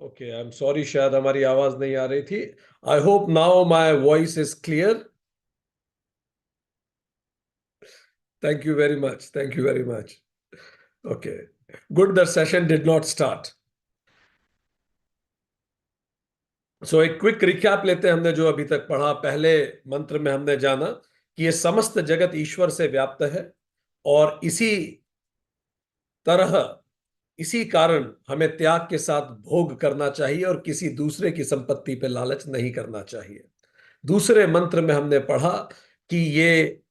Okay, I am sorry, शायद हमारी आवाज नहीं आ रही थी। I hope now my voice is clear. Thank you very much, thank you very much. Okay, good, the session did not start. So एक quick recap लेते हैं। हमने जो अभी तक पढ़ा, पहले मंत्र में हमने जाना कि ये समस्त जगत ईश्वर से व्याप्त है, और तरह इसी कारण हमें त्याग के साथ भोग करना चाहिए और किसी दूसरे की संपत्ति पे लालच नहीं करना चाहिए। दूसरे मंत्र में हमने पढ़ा कि ये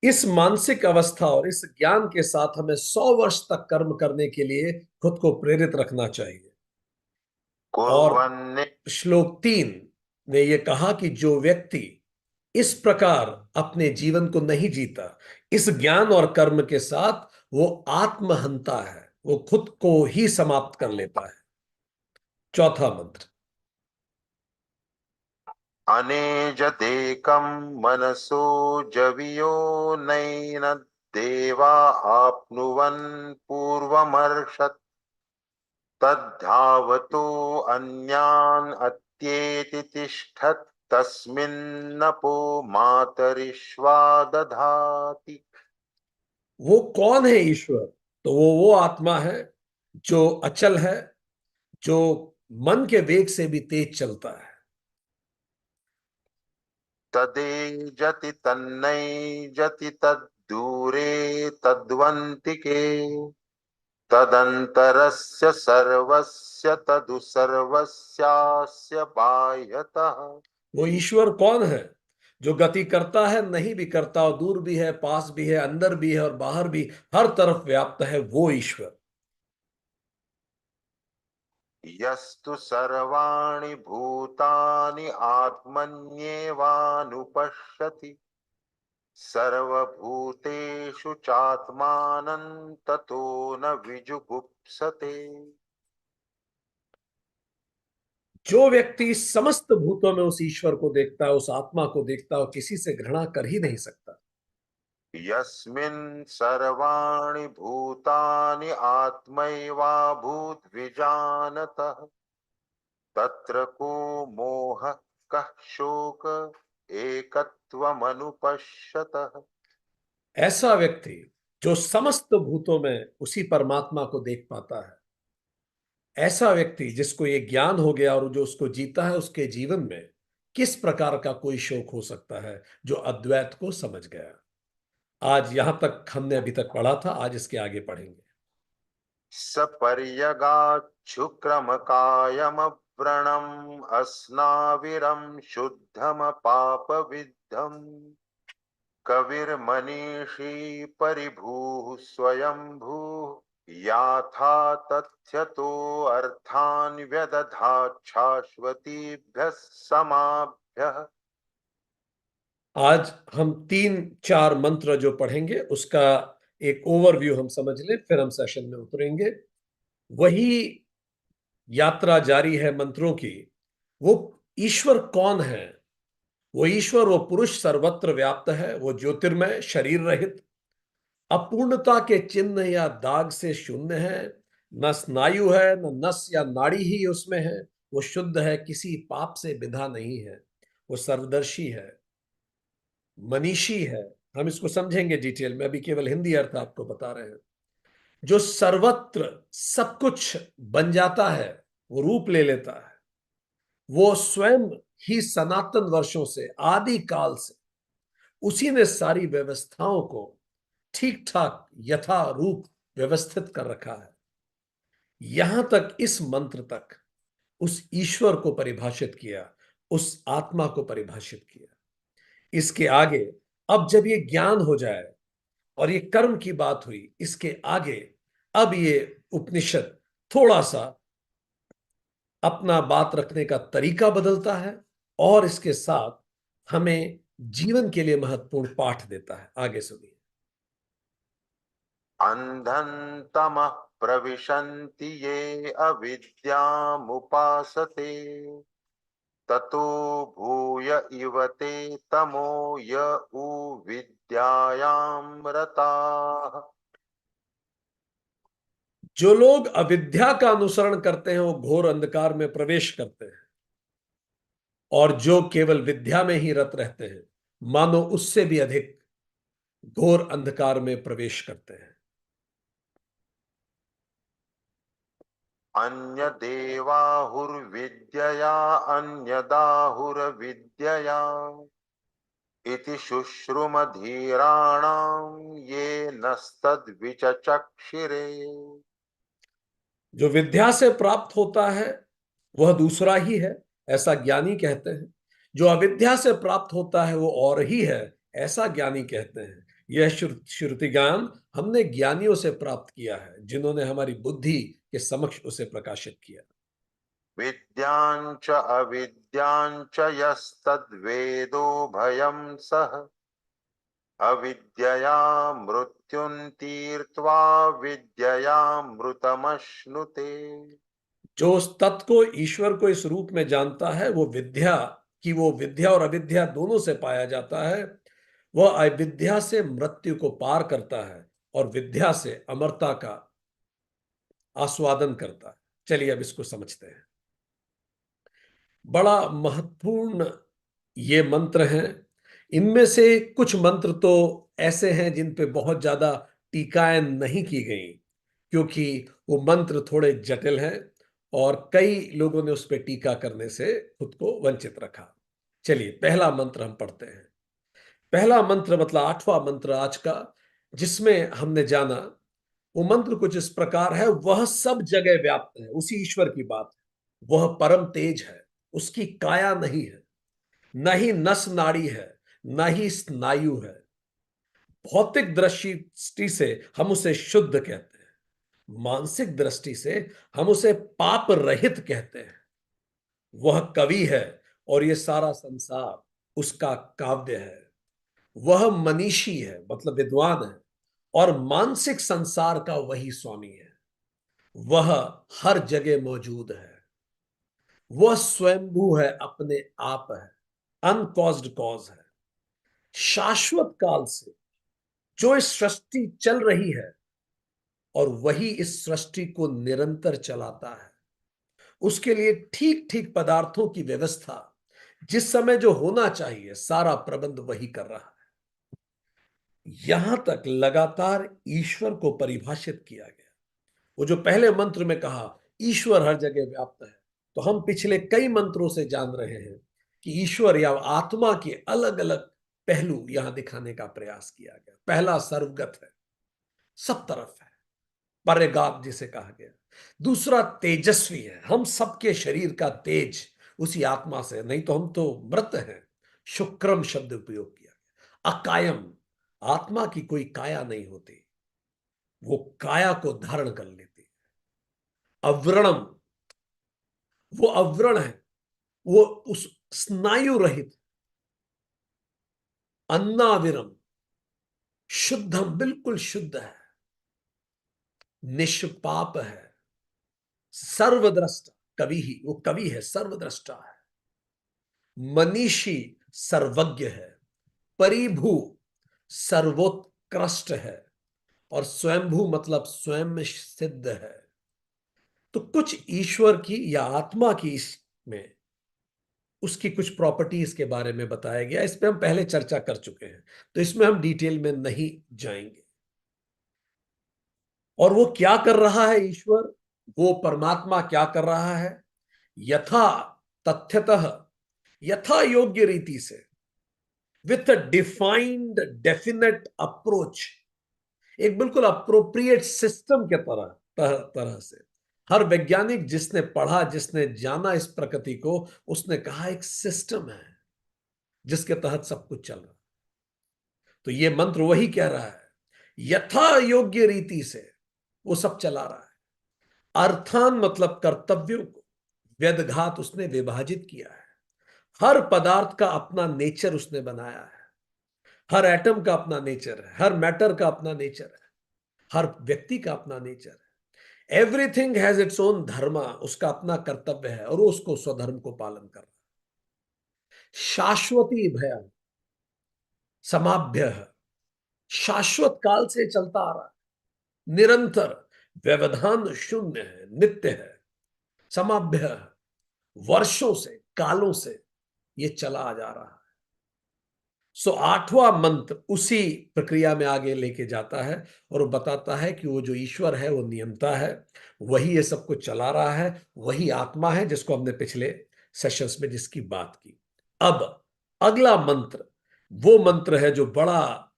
इस मानसिक अवस्था और इस ज्ञान के साथ हमें 100 वर्ष तक कर्म करने के लिए खुद को प्रेरित रखना चाहिए। और कुर्वन्नि श्लोक 3 ने यह कहा कि जो व्यक्ति इस प्रकार अपने जीवन को नहीं जीता, इस ज्ञान और कर्म के साथ, वो आत्महंता है, वो खुद को ही समाप्त कर लेता है। चौथा मंत्र। अनेजदेकं मनसो जवियो नैन देवा आप्नुवन् पूर्वमर्षत् तद्धावतो अन्यान् अत्येति तिष्ठत् तस्मिन्नपो मातरिश्वा दधाति। वो कौन है ईश्वर? तो वो आत्मा है जो अचल है, जो मन के वेग से भी तेज चलता है। तदेजति तन्नैजति तद्दूरे तद्वन्तिके तदन्तरस्य सर्वस्य तदु सर्वस्यास्य बाह्यतः। वो ईश्वर कौन है जो गति करता है, नहीं भी करता, और दूर भी है, पास भी है, अंदर भी है और बाहर भी, हर तरफ व्याप्त है, वो ईश्वर। यस्तु सर्वाणि भूतानि आत्मन्येवानुपश्यति सर्वभूतेषु चात्मानं ततो न विजुगुप्सते। जो व्यक्ति समस्त भूतों में उस ईश्वर को देखता है, उस आत्मा को देखता है, वो किसी से घृणा कर ही नहीं सकता। यस्मिन् सर्वाणि भूतानि आत्मैवाभूद्विजानतः तत्र को मोहः कः शोक एकत्वमनुपश्यतः। ऐसा व्यक्ति जो समस्त भूतों में उसी परमात्मा को देख पाता है, ऐसा व्यक्ति जिसको ये ज्ञान हो गया और जो उसको जीता है, उसके जीवन में किस प्रकार का कोई शोक हो सकता है, जो अद्वैत को समझ गया। आज यहां तक हमने अभी तक पढ़ा था, आज इसके आगे पढ़ेंगे। सपर्यगाच्छुक्रमकायमव्रणम् अस्नाविरं शुद्धमपापविद्धम् कविर्मनीषी परिभूः स्वयंभूः याथा तथ्यतो अर्थान् व्यदधात् शाश्वतीभ्यः समाभ्यः। आज हम 3-4 मंत्र जो पढ़ेंगे उसका एक ओवरव्यू हम समझ लें, फिर हम सेशन में उतरेंगे। वही यात्रा जारी है मंत्रों की। वो ईश्वर कौन है? वो ईश्वर, वो पुरुष सर्वत्र व्याप्त है, वो ज्योतिर्मय, शरीर रहित, अपूर्णता के चिन्ह या दाग से शून्य है। न स्नायु है, न नस या नाड़ी ही उसमें है। वो शुद्ध है, किसी पाप से विधा नहीं है। वो सर्वदर्शी है, मनीषी है। हम इसको समझेंगे डिटेल में, अभी केवल हिंदी अर्थ आपको बता रहे हैं। जो सर्वत्र सब कुछ बन जाता है, वो रूप ले लेता है। वो स्वयं ही सनातन वर्षों से, आदि काल से उसी ने सारी व्यवस्थाओं को ठीक ठाक यथा रूप व्यवस्थित कर रखा है। यहां तक, इस मंत्र तक उस ईश्वर को परिभाषित किया, उस आत्मा को परिभाषित किया। इसके आगे, अब जब ये ज्ञान हो जाए और ये कर्म की बात हुई, इसके आगे अब ये उपनिषद थोड़ा सा अपना बात रखने का तरीका बदलता है, और इसके साथ हमें जीवन के लिए महत्वपूर्ण पाठ देता है। आगे सुनिए। अन्धं तमः प्रविशन्ति ये अविद्यामुपासते ततो भूय इव ते तमो य उ विद्यायां रताः। जो लोग अविद्या का अनुसरण करते हैं वो घोर अंधकार में प्रवेश करते हैं, और जो केवल विद्या में ही रत रहते हैं मानो उससे भी अधिक घोर अंधकार में प्रवेश करते हैं। अन्य देवाहुर्विद्यया अन्यदाहुरविद्यया इति शुश्रुमधीराणां ये नस्तद्विचक्षिरे। जो विद्या से प्राप्त होता है वह दूसरा ही है, ऐसा ज्ञानी कहते हैं। जो अविद्या से प्राप्त होता है वो और ही है, ऐसा ज्ञानी कहते हैं। यह श्रुति ज्ञान हमने ज्ञानियों से प्राप्त किया है, जिन्होंने हमारी बुद्धि के समक्ष उसे प्रकाशित किया। विद्यांच अविद्यांच यस्तद्वेदो भयं सः अविद्यया मृत्युं तीर्त्वा विद्ययामृतमश्नुते। जो उस तत्व को, ईश्वर को इस रूप में जानता है, वो विद्या की, वो विद्या और अविद्या दोनों से पाया जाता है। वह अविद्या से मृत्यु को पार करता है और विद्या से अमरता का आस्वादन करता है। चलिए अब इसको समझते हैं। बड़ा महत्वपूर्ण ये मंत्र हैं। इनमें से कुछ मंत्र तो ऐसे हैं जिन पे बहुत ज्यादा टीकाएं नहीं की गई, क्योंकि वो मंत्र थोड़े जटिल हैं और कई लोगों ने उस पर टीका करने से खुद को वंचित रखा। चलिए पहला मंत्र हम पढ़ते हैं। पहला मंत्र मतलब आठवां मंत्र आज का, जिसमें हमने जाना, वो मंत्र कुछ इस प्रकार है। वह सब जगह व्याप्त है, उसी ईश्वर की बात है। वह परम तेज है, उसकी काया नहीं है, न ही नस नाड़ी है, न ही स्नायु है। भौतिक दृष्टि से हम उसे शुद्ध कहते हैं, मानसिक दृष्टि से हम उसे पाप रहित कहते हैं। वह कवि है और ये सारा संसार उसका काव्य है। वह मनीषी है मतलब विद्वान है, और मानसिक संसार का वही स्वामी है। वह हर जगह मौजूद है। वह स्वयंभू है, अपने आप है, अनकॉज्ड कॉज है। शाश्वत काल से जो इस सृष्टि चल रही है, और वही इस सृष्टि को निरंतर चलाता है। उसके लिए ठीक ठीक पदार्थों की व्यवस्था, जिस समय जो होना चाहिए, सारा प्रबंध वही कर रहा है। यहां तक लगातार ईश्वर को परिभाषित किया गया। वो जो पहले मंत्र में कहा ईश्वर हर जगह व्याप्त है, तो हम पिछले कई मंत्रों से जान रहे हैं कि ईश्वर या आत्मा के अलग अलग पहलू यहां दिखाने का प्रयास किया गया। पहला सर्वगत है, सब तरफ है, परिगात जिसे कहा गया। दूसरा तेजस्वी है, हम सबके शरीर का तेज उसी आत्मा से, नहीं तो हम तो मृत हैं। शुक्रम शब्द उपयोग किया गया। अकायम, आत्मा की कोई काया नहीं होती, वो काया को धारण कर लेती। अव्रणम, वो अव्रण है, वो उस स्नायु रहित। अन्नाविरम, शुद्धम, बिल्कुल शुद्ध है। निष्पाप है। सर्वद्रष्टा, कवि ही, वो कवि है, सर्वद्रष्टा है। मनीषी, सर्वज्ञ है। परिभू, सर्वोत्कृष्ट है। और स्वयंभू मतलब स्वयं में सिद्ध है। तो कुछ ईश्वर की या आत्मा की इसमें उसकी कुछ प्रॉपर्टीज के बारे में बताया गया। इस पे हम पहले चर्चा कर चुके हैं, तो इसमें हम डिटेल में नहीं जाएंगे। और वो क्या कर रहा है ईश्वर, वो परमात्मा क्या कर रहा है? यथा, तथ्यतः, यथा योग्य रीति से, with a defined definite approach, एक बिल्कुल अप्रोप्रिएट सिस्टम के तरह से। हर वैज्ञानिक जिसने पढ़ा, जिसने जाना इस प्रकृति को, उसने कहा एक सिस्टम है जिसके तहत सब कुछ चल रहा है। तो ये मंत्र वही कह रहा है, यथा योग्य रीति से वो सब चला रहा है। अर्थान मतलब कर्तव्यों को व्यदघात उसने विभाजित किया है। हर पदार्थ का अपना नेचर उसने बनाया है। हर एटम का अपना नेचर है, हर मैटर का अपना नेचर है, हर व्यक्ति का अपना नेचर है। एवरीथिंग हैज इट्स ओन धर्म, उसका अपना कर्तव्य है और वो उसको स्वधर्म को पालन कर रहा है। शाश्वती भय समाभ्य, शाश्वत काल से चलता आ रहा है, निरंतर। व्यवधान शून्य है, नित्य है, समाभ्य है, वर्षों से, कालों से ये चला आ जा रहा है। सो आठवां मंत्र उसी प्रक्रिया में आगे लेके जाता है और वो बताता है कि वो जो ईश्वर है वो नियंता है, वही ये सब कुछ चला रहा है, वही आत्मा है जिसको हमने पिछले सेशंस में जिसकी बात की। अब अगला मंत्र वो मंत्र है जो बड़ा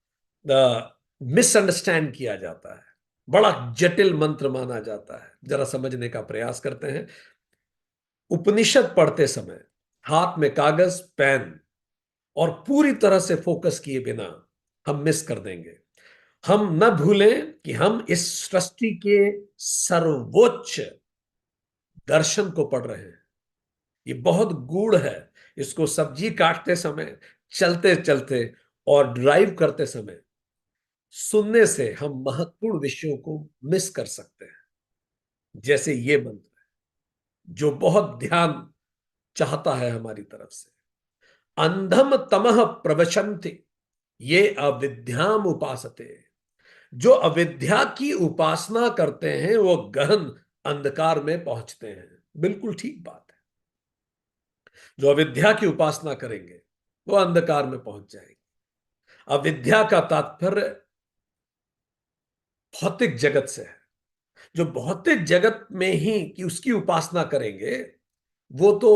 मिसअंडरस्टैंड किया जाता है, बड़ा जटिल मंत्र माना जाता है। जरा समझने का प्रयास करते हैं। उपनिषद पढ़ते समय हाथ में कागज पेन और पूरी तरह से फोकस किए बिना हम मिस कर देंगे। हम न भूलें कि हम इस सृष्टि के सर्वोच्च दर्शन को पढ़ रहे हैं। ये बहुत गूढ़ है। इसको सब्जी काटते समय, चलते चलते और ड्राइव करते समय सुनने से हम महत्वपूर्ण विषयों को मिस कर सकते हैं। जैसे ये मंत्र जो बहुत ध्यान चाहता है हमारी तरफ से। अंधम तमह प्रवशन्ति ये अविद्याम उपासते। जो अविद्या की उपासना करते हैं वो गहन अंधकार में पहुंचते हैं। बिल्कुल ठीक बात है। जो अविद्या की उपासना करेंगे वो अंधकार में पहुंच जाएंगे। अविद्या का तात्पर्य भौतिक जगत से है। जो भौतिक जगत में ही कि उसकी उपासना करेंगे वो तो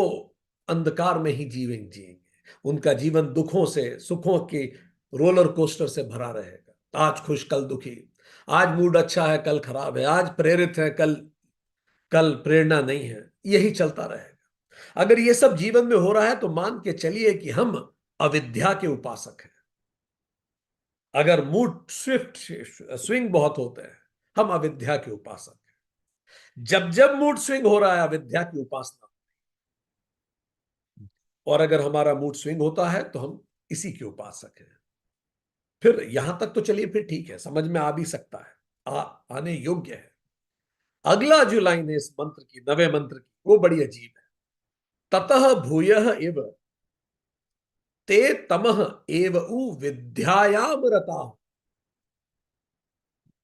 अंधकार में ही जिएंगे। उनका जीवन दुखों से, सुखों की रोलर कोस्टर से भरा रहेगा। आज खुश कल दुखी, आज मूड अच्छा है कल खराब है, आज प्रेरित है कल कल प्रेरणा नहीं है, यही चलता रहेगा। अगर ये सब जीवन में हो रहा है तो मान के चलिए कि हम अविद्या के उपासक हैं। अगर मूड स्विफ्ट स्विंग बहुत होते हैं, हम अविद्या के उपासक हैं। जब जब मूड स्विंग हो रहा है अविद्या की उपासना, और अगर हमारा मूड स्विंग होता है तो हम इसी के उपासक हैं। फिर यहां तक तो चलिए, फिर ठीक है, समझ में आ भी सकता है, आने योग्य है। अगला जो लाइन है इस मंत्र की, नवे मंत्र की, वो बड़ी अजीब है। ततः भूयः इव ते तमः एव उ विद्यायाम रता।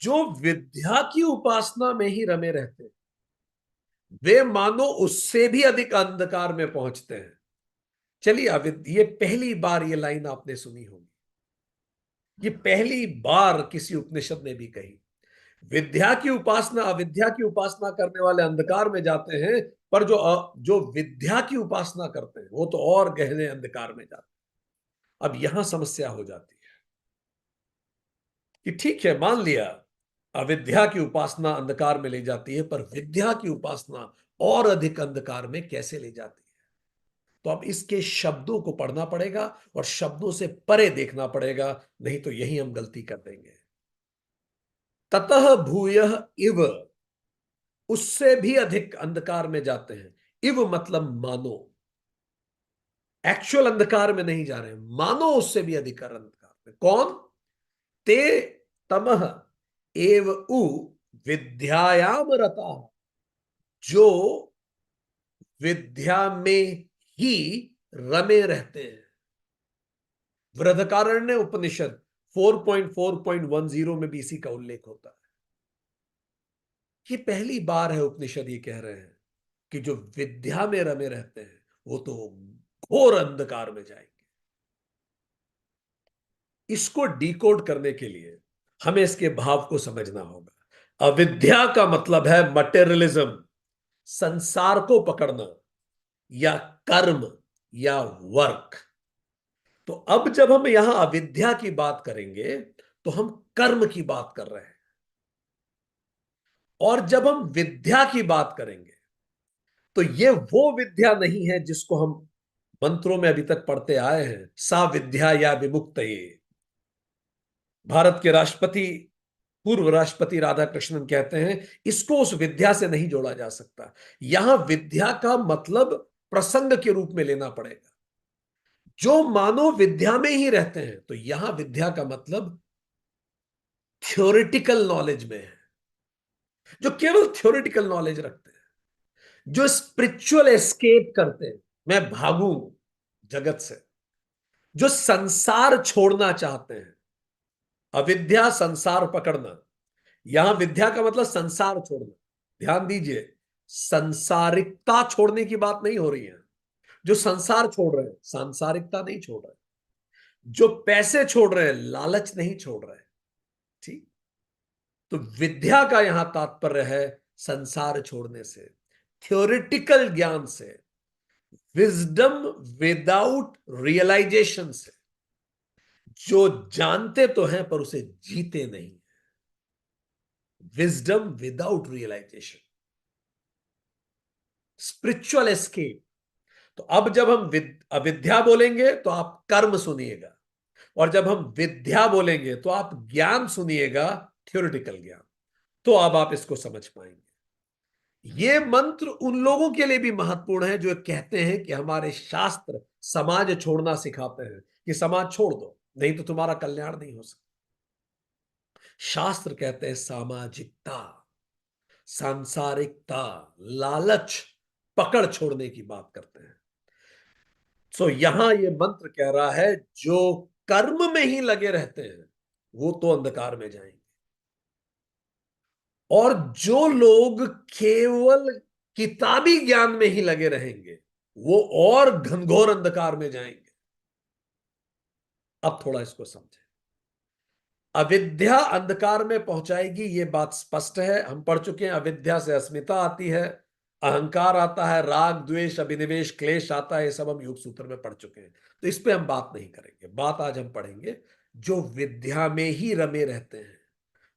जो विद्या की उपासना में ही रमे रहते हैं वे मानो उससे भी अधिक अंधकार में पहुंचते हैं। चलिए, अब ये पहली बार ये लाइन आपने सुनी होगी। ये पहली बार किसी उपनिषद ने भी कही। विद्या की उपासना, अविद्या की उपासना करने वाले अंधकार में जाते हैं, पर जो विद्या की उपासना करते हैं वो तो और गहरे अंधकार में जाते हैं। अब यहां समस्या हो जाती है कि ठीक है, मान लिया अविद्या की उपासना अंधकार में ले जाती है, पर विद्या की उपासना और अधिक अंधकार में कैसे ले जाती है? तो अब इसके शब्दों को पढ़ना पड़ेगा और शब्दों से परे देखना पड़ेगा, नहीं तो यही हम गलती कर देंगे। ततः भूयः इव, उससे भी अधिक अंधकार में जाते हैं। इव मतलब मानो, एक्चुअल अंधकार में नहीं जा रहे हैं, मानो उससे भी अधिक अंधकार में। कौन? ते तमह एव उ विद्यायाम रता। जो विद्या में ही रमे रहते हैं। बृहदारण्यक उपनिषद 4.4.10 में भी इसी का उल्लेख होता है। ये पहली बार है उपनिषद ये कह रहे हैं कि जो विद्या में रमे रहते हैं वो तो घोर अंधकार में जाएंगे। इसको डिकोड करने के लिए हमें इसके भाव को समझना होगा। अविद्या का मतलब है मटेरियलिज्म, संसार को पकड़ना, या कर्म, या वर्क। तो अब जब हम यहां अविद्या की बात करेंगे तो हम कर्म की बात कर रहे हैं, और जब हम विद्या की बात करेंगे तो ये वो विद्या नहीं है जिसको हम मंत्रों में अभी तक पढ़ते आए हैं, सा विद्या या विमुक्त। भारत के राष्ट्रपति, पूर्व राष्ट्रपति राधा कृष्णन कहते हैं इसको उस विद्या से नहीं जोड़ा जा सकता। यहां विद्या का मतलब प्रसंग के रूप में लेना पड़ेगा। जो मानव विद्या में ही रहते हैं, तो यहां विद्या का मतलब थ्योरेटिकल नॉलेज में है। जो केवल थ्योरेटिकल नॉलेज रखते हैं, जो स्पिरिचुअल एस्केप करते हैं, मैं भागूं जगत से, जो संसार छोड़ना चाहते हैं। अविद्या संसार पकड़ना, यहां विद्या का मतलब संसार छोड़ना। ध्यान दीजिए, संसारिकता छोड़ने की बात नहीं हो रही है। जो संसार छोड़ रहे हैं, सांसारिकता नहीं छोड़ रहे। जो पैसे छोड़ रहे हैं, लालच नहीं छोड़ रहे। ठीक। तो विद्या का यहां तात्पर्य है संसार छोड़ने से, थ्योरेटिकल ज्ञान से, विजडम विदाउट रियलाइजेशन से। जो जानते तो हैं पर उसे जीते नहीं। Wisdom without realisation, spiritual escape. तो अब जब हम अविद्या बोलेंगे तो आप कर्म सुनिएगा, और जब हम विद्या बोलेंगे तो आप ज्ञान सुनिएगा, थ्योरेटिकल ज्ञान। तो अब आप इसको समझ पाएंगे। ये मंत्र उन लोगों के लिए भी महत्वपूर्ण है जो कहते हैं कि हमारे शास्त्र समाज छोड़ना सिखाते हैं, कि समाज छोड़ दो नहीं तो तुम्हारा कल्याण नहीं हो सकता। शास्त्र कहते हैं सामाजिकता, सांसारिकता, लालच, पकड़ छोड़ने की बात करते हैं। सो यहां ये मंत्र कह रहा है जो कर्म में ही लगे रहते हैं वो तो अंधकार में जाएंगे, और जो लोग केवल किताबी ज्ञान में ही लगे रहेंगे वो और घनघोर अंधकार में जाएंगे। अब थोड़ा इसको समझें। अविद्या अंधकार में पहुंचाएगी, ये बात स्पष्ट है। हम पढ़ चुके हैं, अविद्या से अस्मिता आती है, अहंकार आता है, राग द्वेष अभिनिवेश क्लेश आता है। ये सब हम योग सूत्र में पढ़ चुके हैं, तो इस पे हम बात नहीं करेंगे। बात आज हम पढ़ेंगे जो विद्या में ही रमे रहते हैं,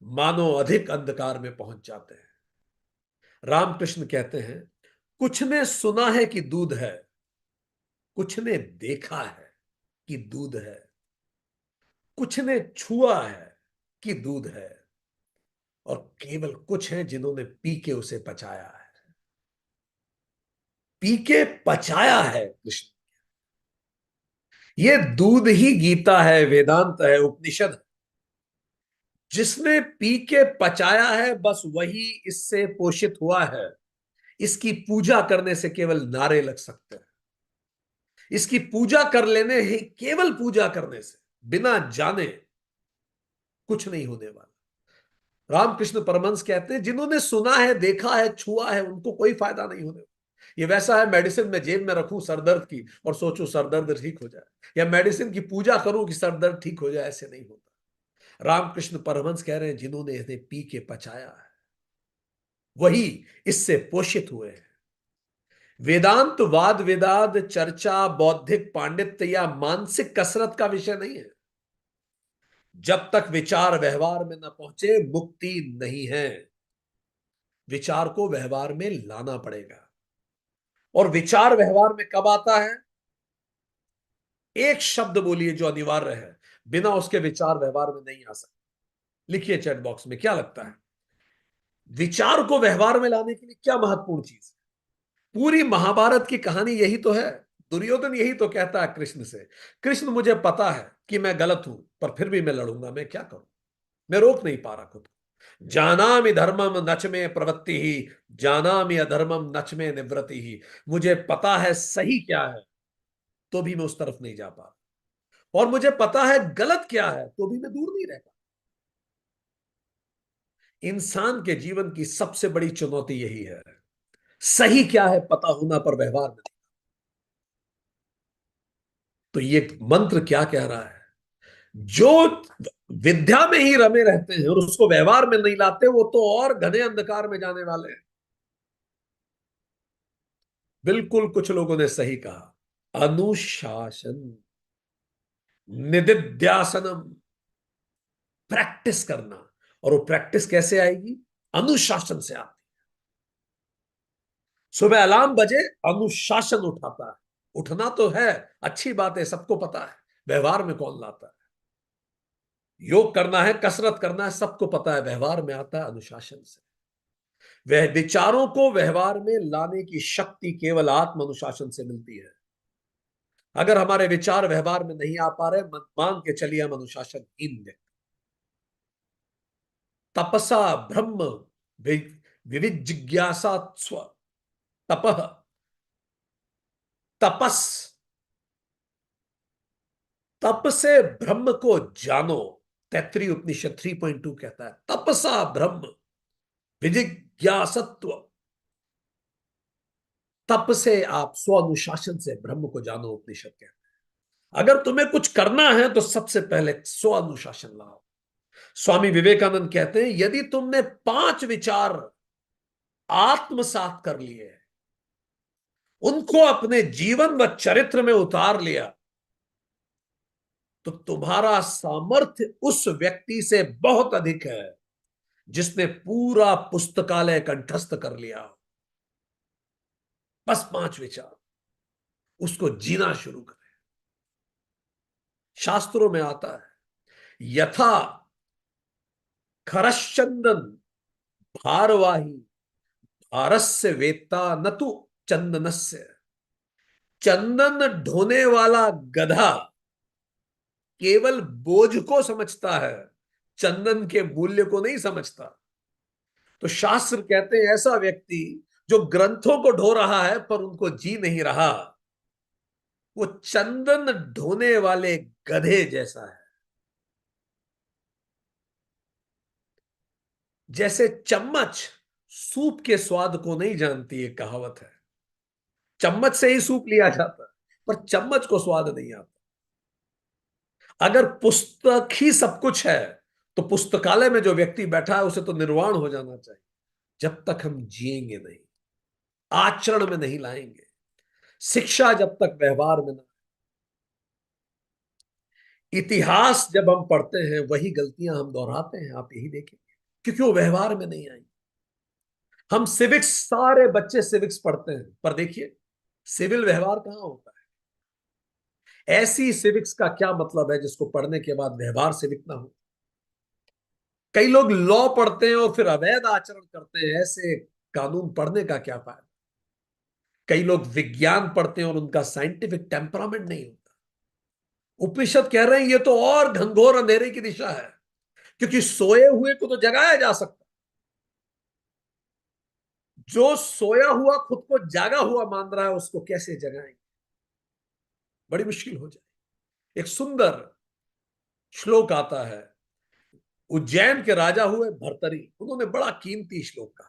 मानो अधिक अंधकार में पहुंच जाते हैं। रामकृष्ण कहते हैं, कुछ ने सुना है कि दूध है, कुछ ने देखा है कि दूध है, कुछ ने छुआ है कि दूध है, और केवल कुछ हैं जिन्होंने पी के उसे पचाया है। पी के पचाया है कृष्ण। ये दूध ही गीता है, वेदांत है, उपनिषद है। जिसने पी के पचाया है बस वही इससे पोषित हुआ है। इसकी पूजा करने से केवल नारे लग सकते हैं। इसकी पूजा कर लेने ही, केवल पूजा करने से, बिना जाने कुछ नहीं होने वाला। रामकृष्ण परमहंस कहते हैं जिन्होंने सुना है, देखा है, छुआ है, उनको कोई फायदा नहीं होने वाला। ये वैसा है, मेडिसिन में जेब में रखूं सरदर्द की और सोचूं सरदर्द ठीक हो जाए, या मेडिसिन की पूजा करूं कि सरदर्द ठीक हो जाए, ऐसे नहीं होता। रामकृष्ण परमहंस कह रहे हैं जिन्होंने इन्हें पी के पचाया है वही इससे पोषित हुए हैं। वेदांत वाद विवाद चर्चा बौद्धिक पांडित्य या मानसिक कसरत का विषय नहीं है। जब तक विचार व्यवहार में न पहुंचे मुक्ति नहीं है। विचार को व्यवहार में लाना पड़ेगा, और विचार व्यवहार में कब आता है? एक शब्द बोलिए जो अनिवार्य है, बिना उसके विचार व्यवहार में नहीं आ सकते। लिखिए चैट बॉक्स में, क्या लगता है विचार को व्यवहार में लाने के लिए क्या महत्वपूर्ण चीज है? पूरी महाभारत की कहानी यही तो है। दुर्योधन यही तो कहता है कृष्ण से, कृष्ण मुझे पता है कि मैं गलत हूं पर फिर भी मैं लड़ूंगा, मैं क्या करूं, मैं रोक नहीं पा रहा खुद को। जानामि धर्मम नच में प्रवृत्ति ही, जानामि अधर्मम नच में निवृत्ति ही। मुझे पता है सही क्या है तो भी मैं उस तरफ नहीं जा पा रहा, और मुझे पता है गलत क्या है तो भी मैं दूर नहीं रह पा। इंसान के जीवन की सबसे बड़ी चुनौती यही है, सही क्या है पता होना पर व्यवहार में। तो ये मंत्र क्या कह रहा है? जो विद्या में ही रमे रहते हैं और उसको व्यवहार में नहीं लाते वो तो और घने अंधकार में जाने वाले हैं। बिल्कुल कुछ लोगों ने सही कहा, अनुशासन, निदिध्यासनम, प्रैक्टिस करना। और वो प्रैक्टिस कैसे आएगी? अनुशासन से आती। सुबह अलार्म बजे, अनुशासन उठाता है। उठना तो है, अच्छी बात है, सबको पता है। व्यवहार में कौन लाता है? योग करना है, कसरत करना है, सबको पता है। व्यवहार में आता है अनुशासन से। वह विचारों को व्यवहार में लाने की शक्ति केवल आत्म अनुशासन से मिलती है। अगर हमारे विचार व्यवहार में नहीं आ पा रहे, मान के चलिए हम अनुशासनहीन व्यक्ति। तपसा ब्रह्म विविध जिज्ञासा स्व, तपह, तपस, तप से ब्रह्म को जानो। तैत्तिरीय उपनिषद 3.2 कहता है, तपसा ब्रह्म विजिज्ञासत्व। तप से आप स्व अनुशासन से ब्रह्म को जानो, उपनिषद कहते हैं। अगर तुम्हें कुछ करना है तो सबसे पहले स्व अनुशासन लाओ। स्वामी विवेकानंद कहते हैं, यदि तुमने 5 विचार आत्मसात कर लिए, उनको अपने जीवन व चरित्र में उतार लिया, तो तुम्हारा सामर्थ्य उस व्यक्ति से बहुत अधिक है जिसने पूरा पुस्तकालय कंठस्थ कर लिया। बस 5 विचार, उसको जीना शुरू करें। शास्त्रों में आता है, यथा खरश्चंदन भारवाही भारस्य वेत्ता न तो चंदनस्य। चंदन ढोने वाला गधा केवल बोझ को समझता है, चंदन के मूल्य को नहीं समझता। तो शास्त्र कहते हैं, ऐसा व्यक्ति जो ग्रंथों को ढो रहा है पर उनको जी नहीं रहा, वो चंदन ढोने वाले गधे जैसा है। जैसे चम्मच सूप के स्वाद को नहीं जानती, एक कहावत है। चम्मच से ही सूप लिया जाता है, पर चम्मच को स्वाद नहीं आता। अगर पुस्तक ही सब कुछ है, तो पुस्तकालय में जो व्यक्ति बैठा है उसे तो निर्वाण हो जाना चाहिए। जब तक हम जिएंगे नहीं, आचरण में नहीं लाएंगे, शिक्षा जब तक व्यवहार में ना। इतिहास जब हम पढ़ते हैं वही गलतियां हम दोहराते हैं, आप यही देखेंगे, क्योंकि वो व्यवहार में नहीं आई। हम सिविक्स, सारे बच्चे सिविक्स पढ़ते हैं, पर देखिए सिविल व्यवहार कहां होता है। ऐसी सिविक्स का क्या मतलब है जिसको पढ़ने के बाद व्यवहार सिविक ना हो। कई लोग लॉ पढ़ते हैं और फिर अवैध आचरण करते हैं, ऐसे कानून पढ़ने का क्या फायदा। कई लोग विज्ञान पढ़ते हैं और उनका साइंटिफिक टेम्परामेंट नहीं होता। उपनिषद कह रहे हैं ये तो और घनघोर अंधेरे की दिशा है, क्योंकि सोए हुए को तो जगाया जा सकता, जो सोया हुआ खुद को जागा हुआ मान रहा है उसको कैसे जगाएंगे, बड़ी मुश्किल हो जाए। एक सुंदर श्लोक आता है, उज्जैन के राजा हुए भर्तरी, उन्होंने बड़ा कीमती श्लोक कहा।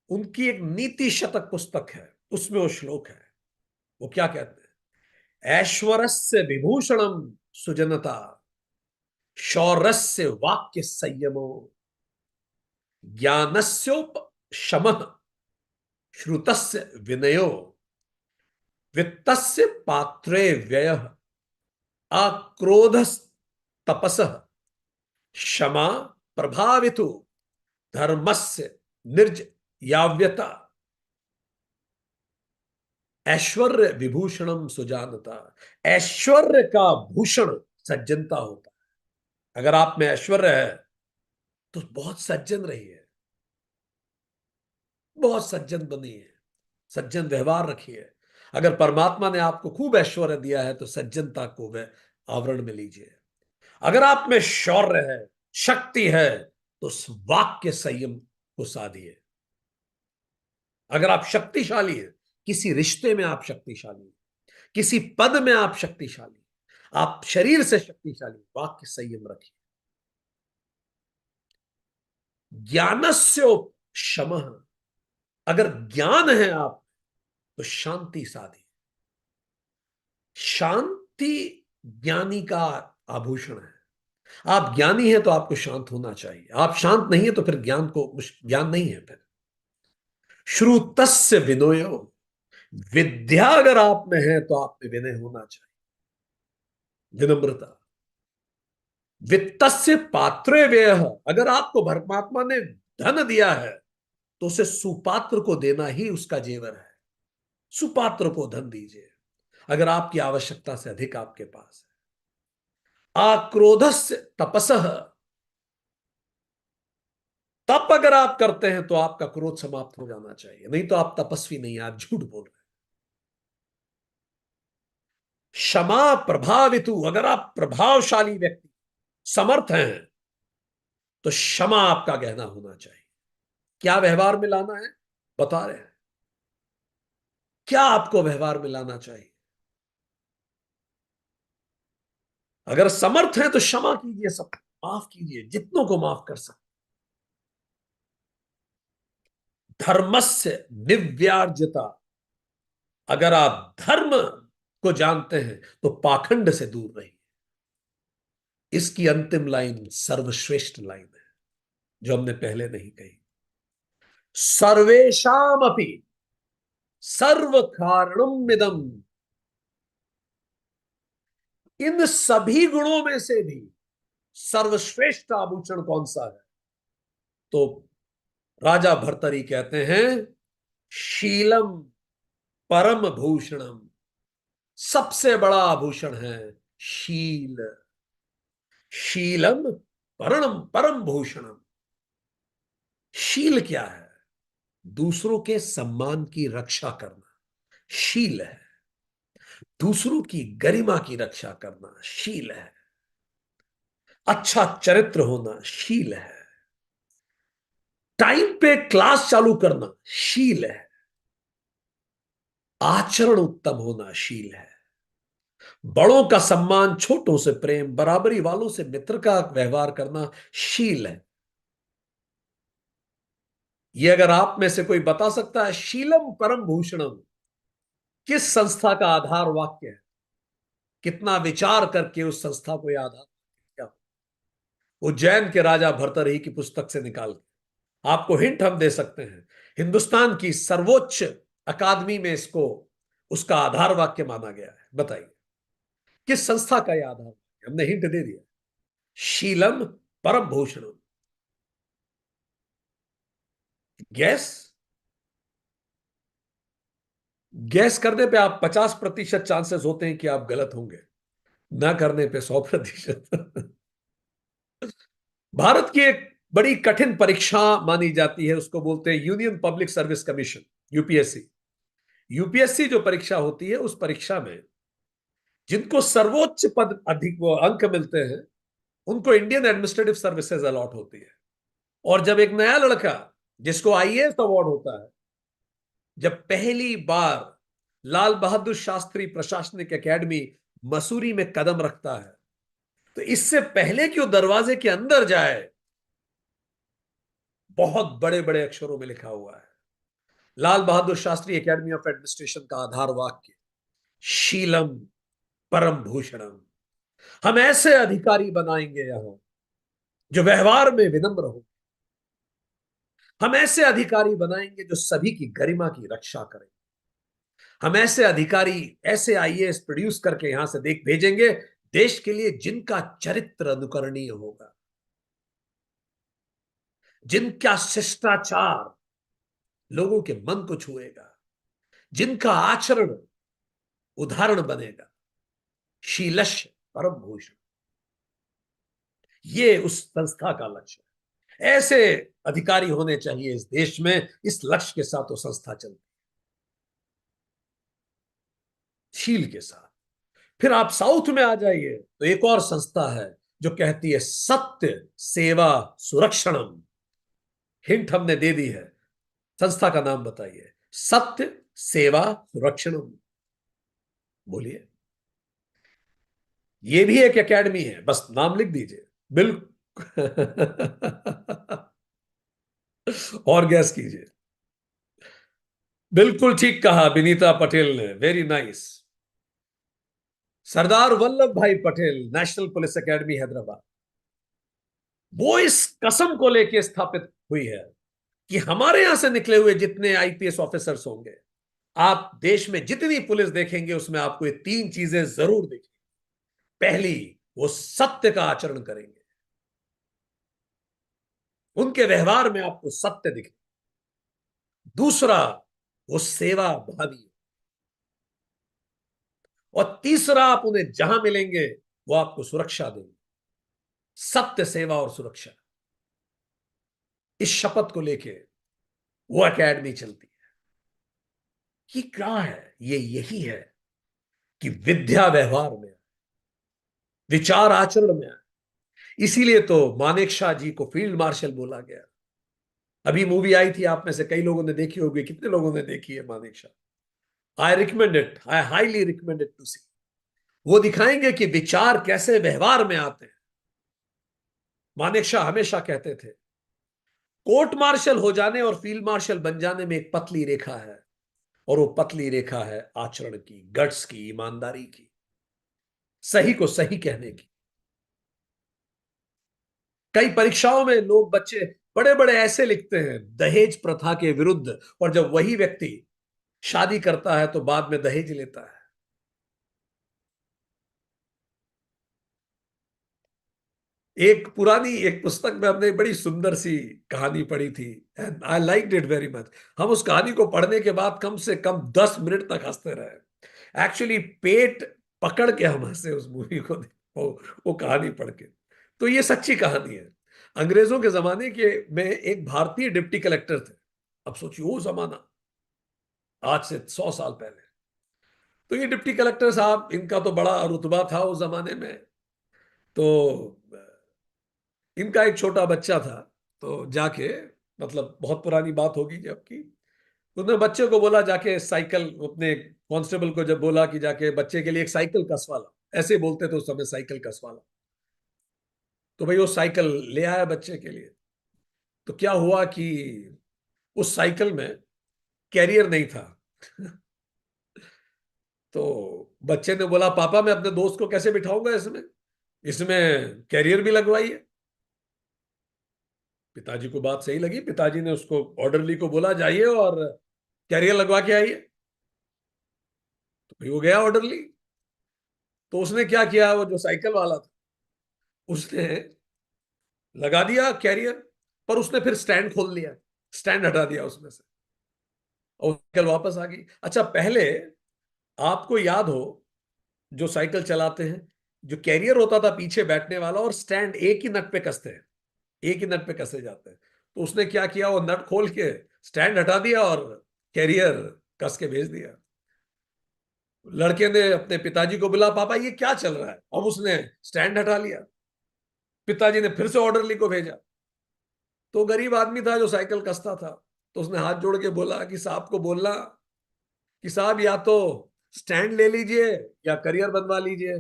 उनकी एक नीति शतक पुस्तक है, उसमें वो श्लोक है। वो क्या कहते हैं, ऐश्वर्यस्य विभूषणम सुजनता, शौर्यस्य वाक्य संयमो, ज्ञानस्योप शमः, श्रुतस्य विनयो, वित्तस्य पात्रे व्ययः, अक्रोधस तपसः, क्षमा प्रभावितो, धर्मस्य निर्जयाव्यता, ऐश्वर्य विभूषणम सुजानता। ऐश्वर्य का भूषण सज्जनता होता है। अगर आप में ऐश्वर्य है तो बहुत सज्जन रहिए, बहुत सज्जन बनिए, सज्जन व्यवहार रखिए। अगर परमात्मा ने आपको खूब ऐश्वर्य दिया है तो सज्जनता को वह आवरण में लीजिए। अगर आप में शौर्य है, शक्ति है, तो उस वाक्य संयम को साधिए। अगर आप शक्तिशाली हैं, किसी रिश्ते में आप शक्तिशाली हैं, किसी पद में आप शक्तिशाली, आप शरीर से शक्तिशाली, वाक्य संयम रखिए। ज्ञानस्य शमः, अगर ज्ञान है आप तो शांति साधिए। शांति ज्ञानी का आभूषण है। आप ज्ञानी हैं तो आपको शांत होना चाहिए, आप शांत नहीं है तो फिर ज्ञान नहीं है। फिर श्रुतस्य विनयो, विद्या अगर आप में है तो आप में विनय होना चाहिए, विनम्रता। वित्तस्य पात्रे व्ययः, अगर आपको परमात्मा ने धन दिया है तो उसे सुपात्र को देना ही उसका जेवर है। सुपात्र को धन दीजिए अगर आपकी आवश्यकता से अधिक आपके पास है। आक्रोधस्य तपसः, तप अगर आप करते हैं तो आपका क्रोध समाप्त हो जाना चाहिए, नहीं तो आप तपस्वी नहीं, आप झूठ बोल रहे हैं। क्षमा प्रभावितु, अगर आप प्रभावशाली व्यक्ति, समर्थ हैं, तो क्षमा आपका गहना होना चाहिए। क्या व्यवहार में लाना है, बता रहे हैं। क्या आपको व्यवहार में लाना चाहिए। अगर समर्थ है तो क्षमा कीजिए, सब माफ कीजिए, जितनों को माफ कर सकते। धर्मस्य निव्यार्जता, अगर आप धर्म को जानते हैं तो पाखंड से दूर रहिए। इसकी अंतिम लाइन सर्वश्रेष्ठ लाइन है जो हमने पहले नहीं कही। सर्वेशाम अपि सर्व कारणम इदम, इन सभी गुणों में से भी सर्वश्रेष्ठ आभूषण कौन सा है? तो राजा भर्तरी कहते हैं शीलम परम भूषणम, सबसे बड़ा आभूषण है शील। शीलम परम परम भूषणम। शील क्या है? दूसरों के सम्मान की रक्षा करना शील है। दूसरों की गरिमा की रक्षा करना शील है। अच्छा चरित्र होना शील है। टाइम पे क्लास चालू करना शील है। आचरण उत्तम होना शील है। बड़ों का सम्मान, छोटों से प्रेम, बराबरी वालों से मित्र का व्यवहार करना शील है। ये अगर आप में से कोई बता सकता है शीलम परम भूषणम किस संस्था का आधार वाक्य है, कितना विचार करके उस संस्था को याद किया, उज्जैन के राजा भर्तृहरि की पुस्तक से निकाल के आपको हिंट हम दे सकते हैं। हिंदुस्तान की सर्वोच्च अकादमी में इसको उसका आधार वाक्य माना गया है। बताइए किस संस्था का यह आधार वाक्य? हमने हिंट दे दिया, शीलम परम भूषणम। गैस गैस करने पे आप 50% चांसेस होते हैं कि आप गलत होंगे, ना करने पे 100%। भारत की एक बड़ी कठिन परीक्षा मानी जाती है, उसको बोलते हैं union public service commission, UPSC. UPSC जो परीक्षा होती है, उस परीक्षा में जिनको सर्वोच्च पद अधिक वो अंक मिलते हैं उनको इंडियन एडमिनिस्ट्रेटिव सर्विसेज अलॉट होती है। और जब एक नया लड़का जिसको आईएएस अवार्ड होता है, जब पहली बार लाल बहादुर शास्त्री प्रशासनिक एकेडमी मसूरी में कदम रखता है, तो इससे पहले कि वो दरवाजे के अंदर जाए, बहुत बड़े बड़े अक्षरों में लिखा हुआ है Lal Bahadur Shastri academy of administration का आधार वाक्य शीलम परम भूषणम। हम ऐसे अधिकारी बनाएंगे यहां जो व्यवहार में विनम्र हो। हम ऐसे अधिकारी बनाएंगे जो सभी की गरिमा की रक्षा करें। हम ऐसे अधिकारी, ऐसे आईएएस प्रोड्यूस करके यहां से देख भेजेंगे देश के लिए जिनका चरित्र अनुकरणीय होगा, जिनका शिष्टाचार लोगों के मन को छुएगा, जिनका आचरण उदाहरण बनेगा। शीलस्य परम भूषण, ये उस संस्था का लक्ष्य है। ऐसे अधिकारी होने चाहिए इस देश में। इस लक्ष्य के साथ वो संस्था चलती, शील के साथ। फिर आप साउथ में आ जाइए तो एक और संस्था है जो कहती है सत्य सेवा सुरक्षणम। हिंट हमने दे दी है, संस्था का नाम बताइए। सत्य सेवा सुरक्षणम, बोलिए। ये भी एक एकेडमी है, बस नाम लिख दीजिए। बिल्कुल। और गैस कीजिए। बिल्कुल ठीक कहा विनीता पटेल ने, वेरी नाइस। सरदार वल्लभ भाई Patel national police academy Hyderabad, वो इस कसम को लेकर स्थापित हुई है कि हमारे यहां से निकले हुए जितने आईपीएस ऑफिसर्स होंगे, आप देश में जितनी पुलिस देखेंगे उसमें आपको ये तीन चीजें जरूर दिखेंगी। पहली, वो सत्य का आचरण करेंगे, उनके व्यवहार में आपको सत्य दिखे। दूसरा, वो सेवा भावी। और तीसरा, आप उन्हें जहां मिलेंगे वो आपको सुरक्षा देंगे। सत्य सेवा और सुरक्षा, इस शपथ को लेके वो एकेडमी चलती है। ये क्या है? ये यही है कि विद्या व्यवहार में, विचार आचरण में। इसीलिए तो मानेकशॉ जी को फील्ड मार्शल बोला गया। अभी मूवी आई थी, आप में से कई लोगों ने देखी होगी। कितने लोगों ने देखी है Manekshaw? I recommend it, I highly recommend it to see. वो दिखाएंगे कि विचार कैसे व्यवहार में आते हैं। मानेकशॉ हमेशा कहते थे कोर्ट मार्शल हो जाने और फील्ड मार्शल बन जाने में एक पतली रेखा है, और वो पतली रेखा है आचरण की, गट्स की, ईमानदारी की, सही को सही कहने की। कई परीक्षाओं में लोग, बच्चे बड़े बड़े ऐसे लिखते हैं दहेज प्रथा के विरुद्ध, और जब वही व्यक्ति शादी करता है तो बाद में दहेज लेता है। एक पुस्तक में हमने एक बड़ी सुंदर सी कहानी पढ़ी थी, and I like it very much. हम उस कहानी को पढ़ने के बाद कम से कम 10 मिनट तक हंसते रहे। एक्चुअली पेट पकड़ के हम हंसे उस मूवी को, वो कहानी पढ़ के। तो ये सच्ची कहानी है। अंग्रेजों के जमाने के में एक भारतीय डिप्टी कलेक्टर थे। अब सोचिए वो जमाना, आज से 100 साल पहले। तो ये डिप्टी कलेक्टर साहब, इनका तो बड़ा रुतबा था उस जमाने में। तो इनका एक छोटा बच्चा था। तो जाके, मतलब बहुत पुरानी बात होगी जबकि, उसने बच्चे को बोला जाके साइकिल, अपने कांस्टेबल को जब बोला कि जाके बच्चे के लिए एक साइकिल कसवा ला, ऐसे बोलते थे उस समय, साइकिल कसवा ला। तो भाई वो साइकिल ले आया बच्चे के लिए। तो क्या हुआ कि उस साइकिल में कैरियर नहीं था। तो बच्चे ने बोला पापा मैं अपने दोस्त को कैसे बिठाऊंगा इसमें, इसमें कैरियर भी लगवाइए। पिताजी को बात सही लगी, पिताजी ने उसको, ऑर्डरली को बोला जाइए और कैरियर लगवा के आइए। तो भाई वो गया ऑर्डरली। तो उसने क्या किया, वो जो साइकिल वाला था उसने लगा दिया कैरियर, पर उसने फिर स्टैंड खोल लिया, स्टैंड हटा दिया उसमें से, और साइकिल वापस आ गई। अच्छा, पहले आपको याद हो, जो साइकिल चलाते हैं, जो कैरियर होता था पीछे बैठने वाला, और स्टैंड एक ही नट पे कसते हैं, एक ही नट पे कसे जाते हैं। तो उसने क्या किया, वो नट खोल के स्टैंड हटा दिया और कैरियर कस के भेज दिया। लड़के ने अपने पिताजी को बोला पापा ये क्या चल रहा है, अब उसने स्टैंड हटा लिया। पिताजी ने फिर से ऑर्डरली को भेजा। तो गरीब आदमी था जो साइकिल कसता था, तो उसने हाथ जोड़ के बोला कि साहब को बोलना कि साहब या तो स्टैंड ले लीजिए या करियर बनवा लीजिए।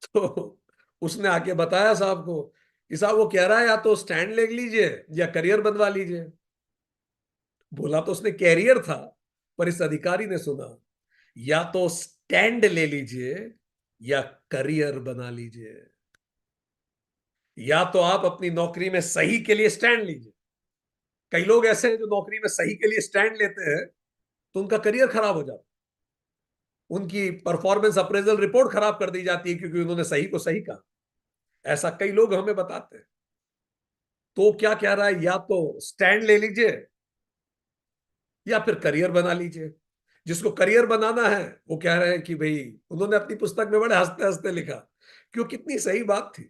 तो उसने आके बताया साहब को कि साहब वो कह रहा है या तो स्टैंड ले लीजिए या करियर बनवा लीजिए। बोला तो उसने कैरियर था, पर इस अधिकारी ने सुना या तो स्टैंड ले लीजिए या करियर बना लीजिए। या तो आप अपनी नौकरी में सही के लिए स्टैंड लीजिए। कई लोग ऐसे हैं जो नौकरी में सही के लिए स्टैंड लेते हैं तो उनका करियर खराब हो जाता है, उनकी परफॉर्मेंस अप्रेजल रिपोर्ट खराब कर दी जाती है क्योंकि उन्होंने सही को सही कहा। ऐसा कई लोग हमें बताते हैं। तो क्या कह रहा है, या तो स्टैंड ले लीजिए या फिर करियर बना लीजिए। जिसको करियर बनाना है वो कह रहे हैं कि भाई, उन्होंने अपनी पुस्तक में बड़े हंसते हंसते लिखा, क्यों, कितनी सही बात थी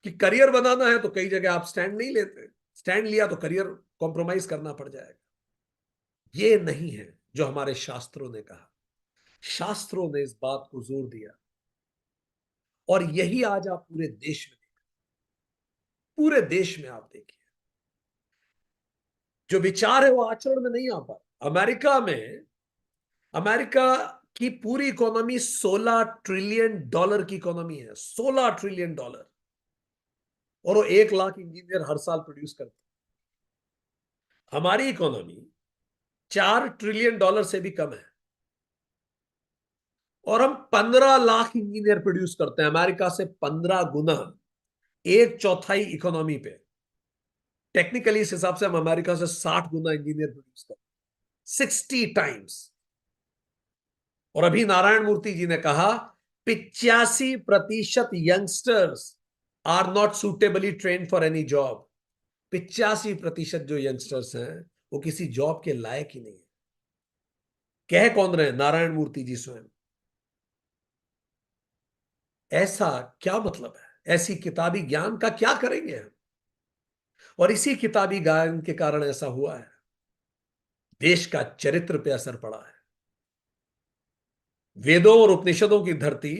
कि करियर बनाना है तो कई जगह आप स्टैंड नहीं लेते, स्टैंड लिया तो करियर कॉम्प्रोमाइज करना पड़ जाएगा। ये नहीं है जो हमारे शास्त्रों ने कहा। शास्त्रों ने इस बात को जोर दिया, और यही आज आप पूरे देश में आप देखिए, जो विचार है वो आचरण में नहीं आ पा। अमेरिका की पूरी इकोनॉमी $16 ट्रिलियन की इकोनॉमी है, $16 ट्रिलियन। और वो 1 लाख इंजीनियर हर साल प्रोड्यूस करते हैं। हमारी इकोनॉमी $4 ट्रिलियन से भी कम है, और हम 15 लाख इंजीनियर प्रोड्यूस करते हैं, अमेरिका से 15 गुना, एक चौथाई इकोनॉमी पे। टेक्निकली इस हिसाब से हम अमेरिका से 60 गुना इंजीनियर प्रोड्यूस करते हैं, 60 टाइम्स। और अभी नारायण मूर्ति जी ने कहा 85% youngsters are not suitably train for any job. 85% जो यंगस्टर्स हैं वो किसी जॉब के लायक ही नहीं है। कह कौन रहे हैं, नारायण मूर्ति जी स्वयं। ऐसा क्या मतलब है, ऐसी किताबी ज्ञान का क्या करेंगे हम। और इसी किताबी ज्ञान के कारण ऐसा हुआ है, देश का चरित्र पे असर पड़ा है। वेदों और उपनिषदों की धरती,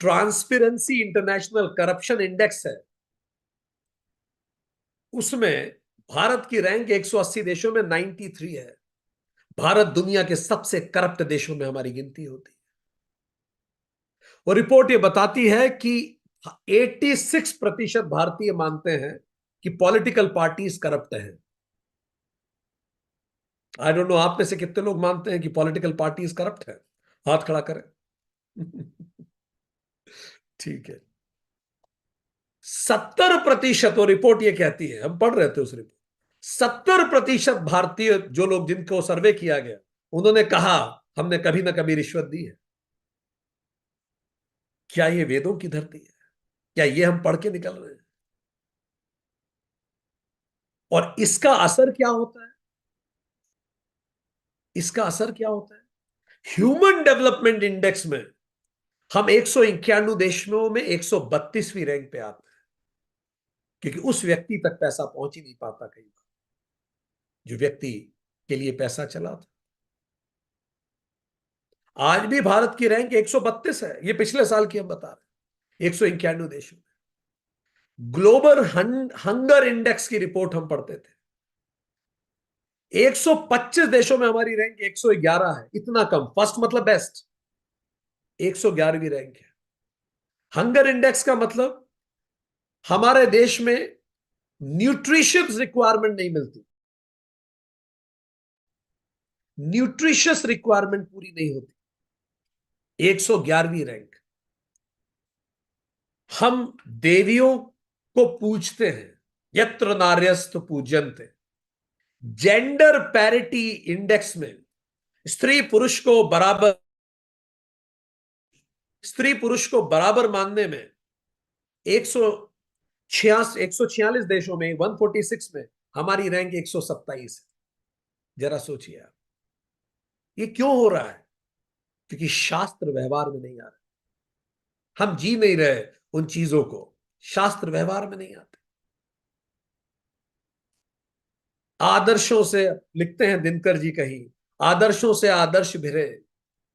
ट्रांसपेरेंसी इंटरनेशनल करप्शन इंडेक्स है, उसमें भारत की रैंक 180 देशों में 93 है। भारत दुनिया के सबसे करप्ट देशों में हमारी गिनती होती है। वो रिपोर्ट ये बताती है कि 86% भारतीय मानते हैं कि पॉलिटिकल पार्टीज करप्ट हैं। आई डोंट नो आप में से कितने लोग मानते हैं कि पॉलिटिकल पार्टीज करप्ट है, हाथ खड़ा करें। ठीक है। 70%, वो रिपोर्ट ये कहती है, हम पढ़ रहे थे उस रिपोर्ट, 70% भारतीय जो लोग जिनको सर्वे किया गया, उन्होंने कहा हमने कभी ना कभी रिश्वत दी है। क्या ये वेदों की धरती है? क्या ये हम पढ़ के निकल रहे हैं? और इसका असर क्या होता है? इसका असर क्या होता है? ह्यूमन डेवलपमेंट इंडेक्स में हम 191 देशों में 132वीं रैंक पे आते हैं, क्योंकि उस व्यक्ति तक पैसा पहुंच ही नहीं पाता कई बार, जो व्यक्ति के लिए पैसा चला था। आज भी भारत की रैंक 132 है, ये पिछले साल की हम बता रहे हैं, 191 देशों में। ग्लोबल हंगर इंडेक्स की रिपोर्ट हम पढ़ते थे, 125 देशों में हमारी रैंक 111 है, इतना कम। फर्स्ट मतलब बेस्ट, 111वीं रैंक है। हंगर इंडेक्स का मतलब हमारे देश में न्यूट्रिशियस रिक्वायरमेंट नहीं मिलती, न्यूट्रिशियस रिक्वायरमेंट पूरी नहीं होती, 111वीं रैंक। हम देवियों को पूजते हैं, यत्र नार्यस्तु पूज्यन्ते। जेंडर पैरिटी इंडेक्स में स्त्री पुरुष को बराबर, स्त्री पुरुष को बराबर मानने में 146 देशों में, 146 में हमारी रैंक 127 है। जरा सोचिए आप, ये क्यों हो रहा है? क्योंकि शास्त्र व्यवहार में नहीं आ रहा, हम जी नहीं रहे उन चीजों को, शास्त्र व्यवहार में नहीं आते। आदर्शों से, लिखते हैं दिनकर जी कहीं, आदर्शों से आदर्श भिरे,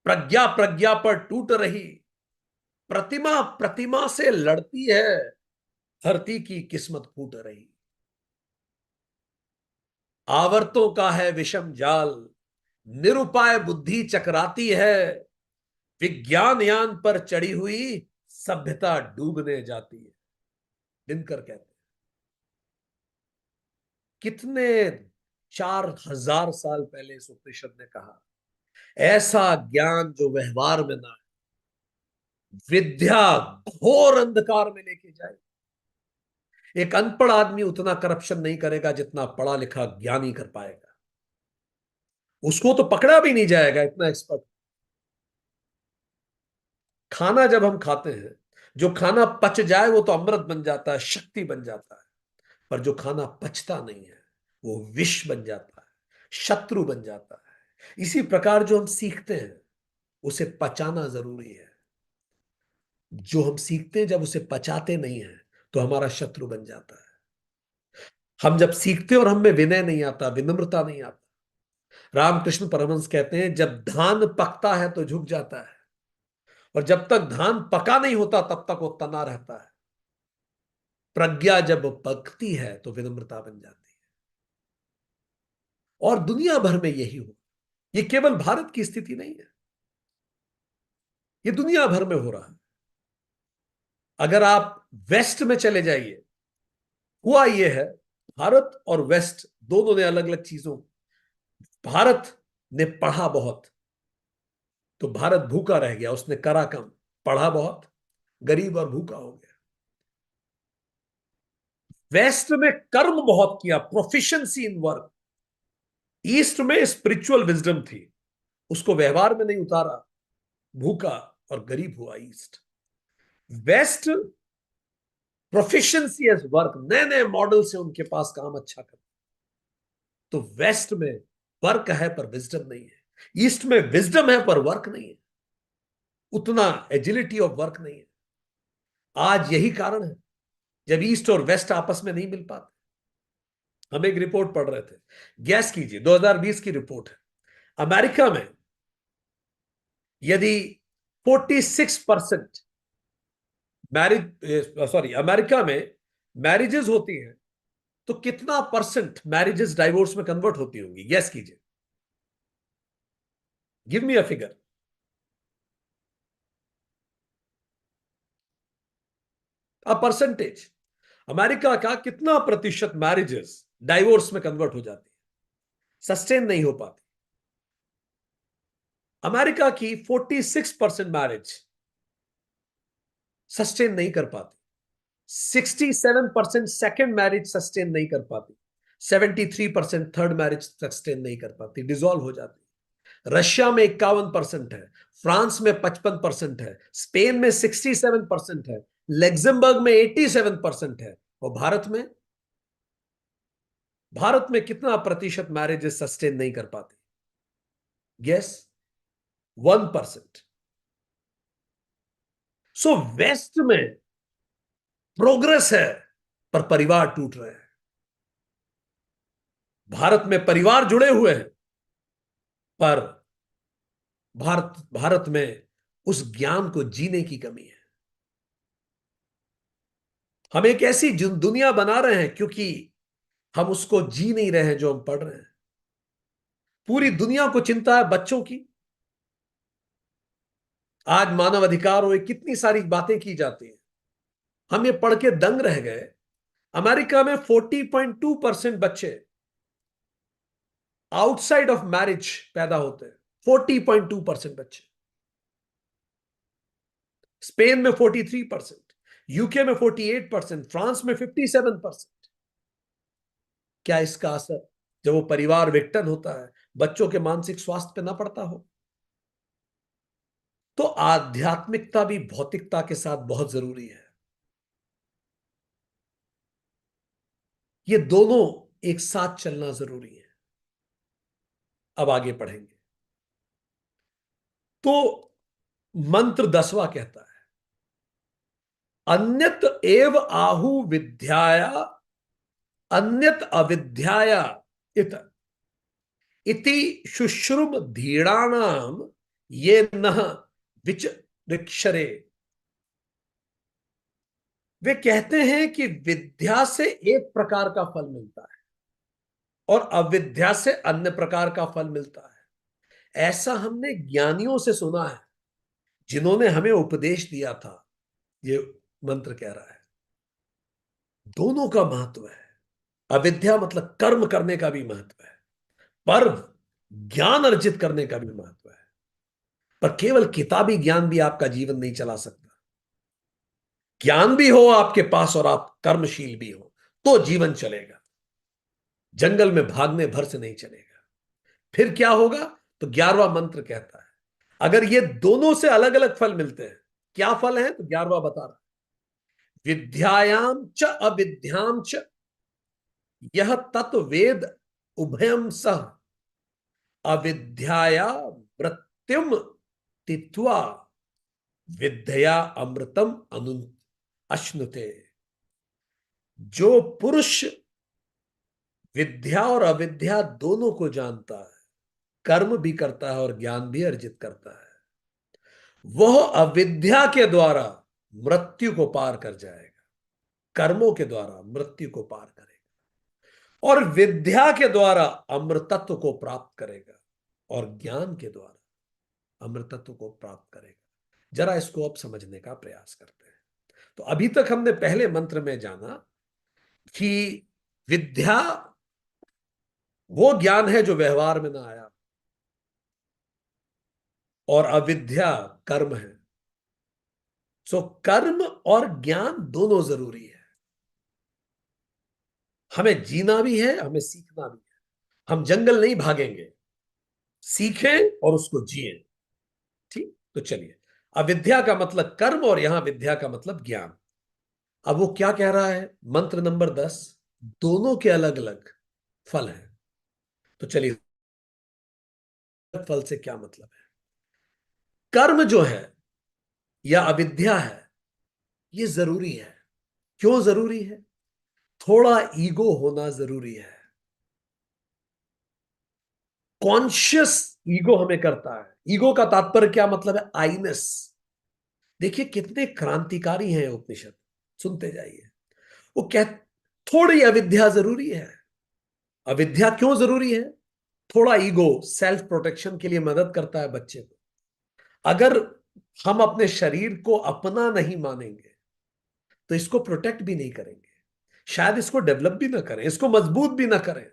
प्रज्ञा प्रज्ञा पर टूट रही, प्रतिमा प्रतिमा से लड़ती है, धरती की किस्मत फूट रही। आवर्तों का है विषम जाल, निरुपाय बुद्धि चकराती है, विज्ञान यान पर चढ़ी हुई सभ्यता डूबने जाती है। दिनकर कहते हैं, कितने 4000 साल पहले इस उपनिषद ने कहा, ऐसा ज्ञान जो व्यवहार में ना, विद्या घोर अंधकार में लेके जाए। एक अनपढ़ आदमी उतना करप्शन नहीं करेगा जितना पढ़ा लिखा ज्ञानी कर पाएगा। उसको तो पकड़ा भी नहीं जाएगा, इतना एक्सपर्ट। खाना जब हम खाते हैं, जो खाना पच जाए वो तो अमृत बन जाता है, शक्ति बन जाता है। पर जो खाना पचता नहीं है वो विष बन जाता है, शत्रु बन जाता है। इसी प्रकार जो हम सीखते हैं उसे पचाना जरूरी है। जो हम सीखते हैं जब उसे पचाते नहीं है तो हमारा शत्रु बन जाता है। हम जब सीखते हैं और हम में विनय नहीं आता, विनम्रता नहीं आता, रामकृष्ण परमहंस कहते हैं जब धान पकता है तो झुक जाता है, और जब तक धान पका नहीं होता तब तक वो तना रहता है। प्रज्ञा जब पकती है तो विनम्रता बन जाती है। और दुनिया भर में यही हो, ये केवल भारत की स्थिति नहीं है, ये दुनिया भर में हो रहा है। अगर आप वेस्ट में चले जाइए, हुआ ये है, भारत और वेस्ट दोनों ने अलग अलग चीजों, भारत ने पढ़ा बहुत तो भारत भूखा रह गया, उसने करा कम, पढ़ा बहुत, गरीब और भूखा हो गया। वेस्ट में कर्म बहुत किया, प्रोफिशिएंसी इन वर्क। ईस्ट में स्पिरिचुअल विजडम थी, उसको व्यवहार में नहीं उतारा, भूखा और गरीब हुआ east. West proficiency as work, नए नए मॉडल से उनके पास काम अच्छा कर। तो वेस्ट में वर्क है पर विजडम नहीं है, ईस्ट में विजडम है पर वर्क नहीं है, उतना एजिलिटी ऑफ वर्क नहीं है। आज यही कारण है जब ईस्ट और वेस्ट आपस में नहीं मिल पाते। हम एक रिपोर्ट पढ़ रहे थे, गैस कीजिए, 2020 की रिपोर्ट है। अमेरिका में यदि 46% मैरिज, सॉरी, अमेरिका में मैरिजेस होती हैं तो कितना परसेंट मैरिजेस डाइवोर्स में कन्वर्ट होती होंगी? गैस कीजिए, give me a figure. Percentage. America का कितना प्रतिशत मैरिजेस डाइवोर्स में कन्वर्ट हो जाती है, सस्टेन नहीं हो पाती। अमेरिका की 46% मैरिज सस्टेन नहीं कर पाती, 67% सेकेंड मैरिज सस्टेन नहीं कर पाती, 73% थर्ड मैरिज सस्टेन नहीं कर पाती, डिसॉल्व हो जाती। रशिया में 51% है, फ्रांस में 55% है, स्पेन में 67% है, लग्जमबर्ग में 87% है। और भारत में कितना प्रतिशत मैरिजेस सस्टेन नहीं कर पाती? गेस। 1%। सो वेस्ट में प्रोग्रेस है पर परिवार टूट रहे हैं। भारत में परिवार जुड़े हुए हैं पर भारत में उस ज्ञान को जीने की कमी है। हम एक ऐसी दुनिया बना रहे हैं क्योंकि हम उसको जी नहीं रहे हैं जो हम पढ़ रहे हैं। पूरी दुनिया को चिंता है बच्चों की। आज मानव अधिकार हुए कितनी सारी बातें की जाती हैं, हम ये पढ़ के दंग रह गए। अमेरिका में 40.2% बच्चे आउटसाइड ऑफ मैरिज पैदा होते हैं। 40.2% बच्चे। स्पेन में 43%, यूके में 48%, फ्रांस में 57%। क्या इसका असर जब वो परिवार विघटन होता है बच्चों के मानसिक स्वास्थ्य पे ना पड़ता हो? तो आध्यात्मिकता भी भौतिकता के साथ बहुत जरूरी है। ये दोनों एक साथ चलना जरूरी है। अब आगे पढ़ेंगे। तो मंत्र 10वां कहता है, अन्यत एव आहु विद्याया अन्यत अविद्याया इत इति शुश्रुम धीराणाम ये नह विच विक्षरे। वे कहते हैं कि विद्या से एक प्रकार का फल मिलता है और अविद्या से अन्य प्रकार का फल मिलता है। ऐसा हमने ज्ञानियों से सुना है जिन्होंने हमें उपदेश दिया था। ये मंत्र कह रहा है दोनों का महत्व है। अविद्या मतलब कर्म करने का भी महत्व है, पर ज्ञान अर्जित करने का भी महत्व है। पर केवल किताबी ज्ञान भी आपका जीवन नहीं चला सकता। ज्ञान भी हो आपके पास और आप कर्मशील भी हो तो जीवन चलेगा। जंगल में भागने भर से नहीं चलेगा। फिर क्या होगा? तो 11वां मंत्र कहता है अगर ये दोनों से अलग अलग फल मिलते हैं, क्या फल है? तो 11वां बता रहा है, विद्यायाम च अविद्याम च यह तत्वेद उभयम सह अविद्याया मृत्युम तित्वा विद्या अमृतम अनु अश्नुते। जो पुरुष विद्या और अविद्या दोनों को जानता है, कर्म भी करता है और ज्ञान भी अर्जित करता है, वह अविद्या के द्वारा मृत्यु को पार कर जाएगा, कर्मों के द्वारा मृत्यु को पार करेगा और विद्या के द्वारा अमृतत्व को प्राप्त करेगा और ज्ञान के द्वारा अमृतत्व को प्राप्त करेगा। जरा इसको अब समझने का प्रयास करते हैं। तो अभी तक हमने पहले मंत्र में जाना कि विद्या वो ज्ञान है जो व्यवहार में ना आया और अविद्या कर्म है। सो कर्म और ज्ञान दोनों जरूरी है। हमें जीना भी है, हमें सीखना भी है। हम जंगल नहीं भागेंगे, सीखें और उसको जिए। ठीक, तो चलिए। अविद्या का मतलब कर्म और यहां विद्या का मतलब ज्ञान। अब वो क्या कह रहा है? मंत्र नंबर 10, दोनों के अलग अलग फल हैं। तो चलिए, फल से क्या मतलब है? कर्म जो है या अविद्या है, ये जरूरी है। क्यों जरूरी है? थोड़ा ईगो होना जरूरी है। कॉन्शियस ईगो हमें करता है। ईगो का तात्पर्य क्या मतलब है? आईनेस। देखिए कितने क्रांतिकारी हैं उपनिषद, सुनते जाइए। वो कह थोड़ी अविद्या जरूरी है। अविद्या क्यों जरूरी है? थोड़ा ईगो सेल्फ प्रोटेक्शन के लिए मदद करता है बच्चे को। अगर हम अपने शरीर को अपना नहीं मानेंगे तो इसको प्रोटेक्ट भी नहीं करेंगे, शायद इसको डेवलप भी ना करें, इसको मजबूत भी ना करें।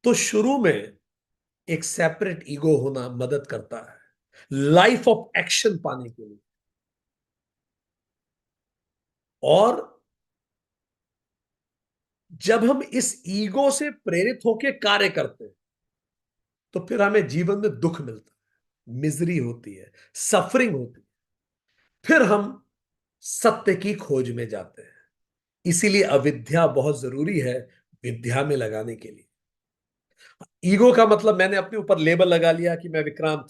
तो शुरू में एक सेपरेट ईगो होना मदद करता है लाइफ ऑफ एक्शन पाने के लिए। और जब हम इस ईगो से प्रेरित होकर कार्य करते हैं तो फिर हमें जीवन में दुख मिलता है, मिजरी होती है, सफरिंग होती है, फिर हम सत्य की खोज में जाते हैं। इसीलिए अविद्या बहुत जरूरी है विद्या में लगाने के लिए। ईगो का मतलब मैंने अपने ऊपर लेबल लगा लिया कि मैं विक्रांत,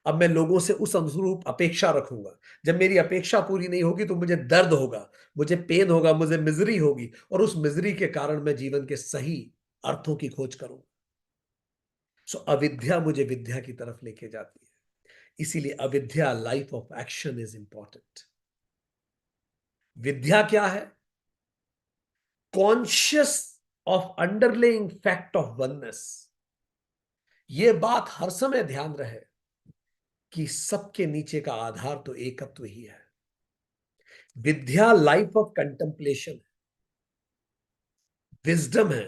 अब मैं लोगों से उस अनुरूप अपेक्षा रखूंगा। जब मेरी अपेक्षा पूरी नहीं होगी तो मुझे दर्द होगा, मुझे पेन होगा, मुझे मिजरी होगी, और उस मिजरी के कारण मैं जीवन के सही अर्थों की खोज करूंगा। सो अविद्या मुझे विद्या की तरफ लेके जाती है। इसीलिए अविद्या life of action is important. विद्या क्या है? Conscious of underlying fact of oneness. यह बात हर समय ध्यान रहे कि सबके नीचे का आधार तो एकत्व ही है। विद्या लाइफ ऑफ कंटेम्पलेशन, विजडम है।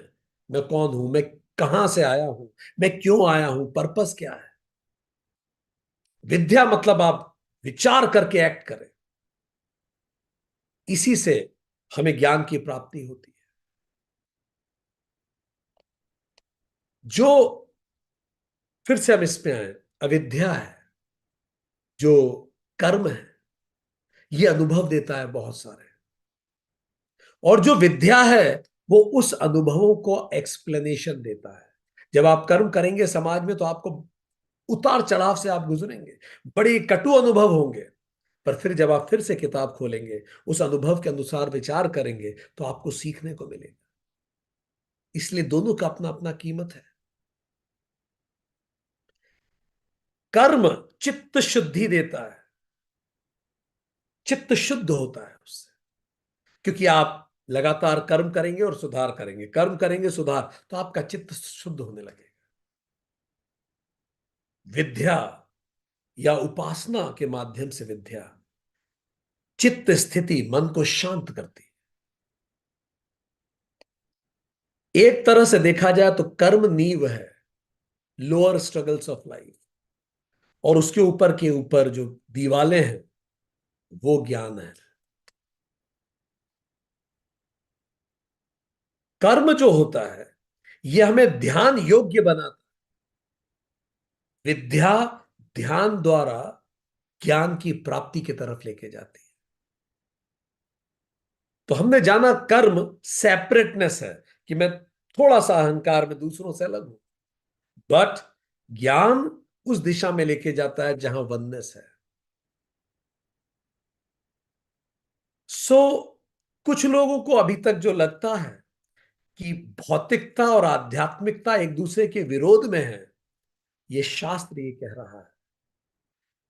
मैं कौन हूं, मैं कहां से आया हूं, मैं क्यों आया हूं, पर्पस क्या है। विद्या मतलब आप विचार करके एक्ट करें। इसी से हमें ज्ञान की प्राप्ति होती है। जो, फिर से हम इसमें आए, अविद्या है जो कर्म है, यह अनुभव देता है बहुत सारे। और जो विद्या है वो उस अनुभवों को एक्सप्लेनेशन देता है। जब आप कर्म करेंगे समाज में तो आपको उतार चढ़ाव से आप गुजरेंगे, बड़े कटु अनुभव होंगे, पर फिर जब आप फिर से किताब खोलेंगे, उस अनुभव के अनुसार विचार करेंगे तो आपको सीखने को मिलेगा। इसलिए दोनों का अपना अपना कीमत है। कर्म चित्त शुद्धि देता है, चित्त शुद्ध होता है उससे, क्योंकि आप लगातार कर्म करेंगे और सुधार करेंगे, कर्म करेंगे सुधार, तो आपका चित्त शुद्ध होने लगेगा। विद्या या उपासना के माध्यम से विद्या चित्त स्थिति, मन को शांत करती है। एक तरह से देखा जाए तो कर्म नींव है लोअर स्ट्रगल्स ऑफ लाइफ, और उसके ऊपर के ऊपर जो दीवालें हैं वो ज्ञान है। कर्म जो होता है यह हमें ध्यान योग्य बनाता है। विद्या ध्यान द्वारा ज्ञान की प्राप्ति की तरफ लेके जाती है। तो हमने जाना कर्म सेपरेटनेस है, कि मैं थोड़ा सा अहंकार में दूसरों से अलग हूं, बट ज्ञान उस दिशा में लेके जाता है जहां वननेस है। सो कुछ लोगों को अभी तक जो लगता है कि भौतिकता और आध्यात्मिकता एक दूसरे के विरोध में है, यह शास्त्र ये कह रहा है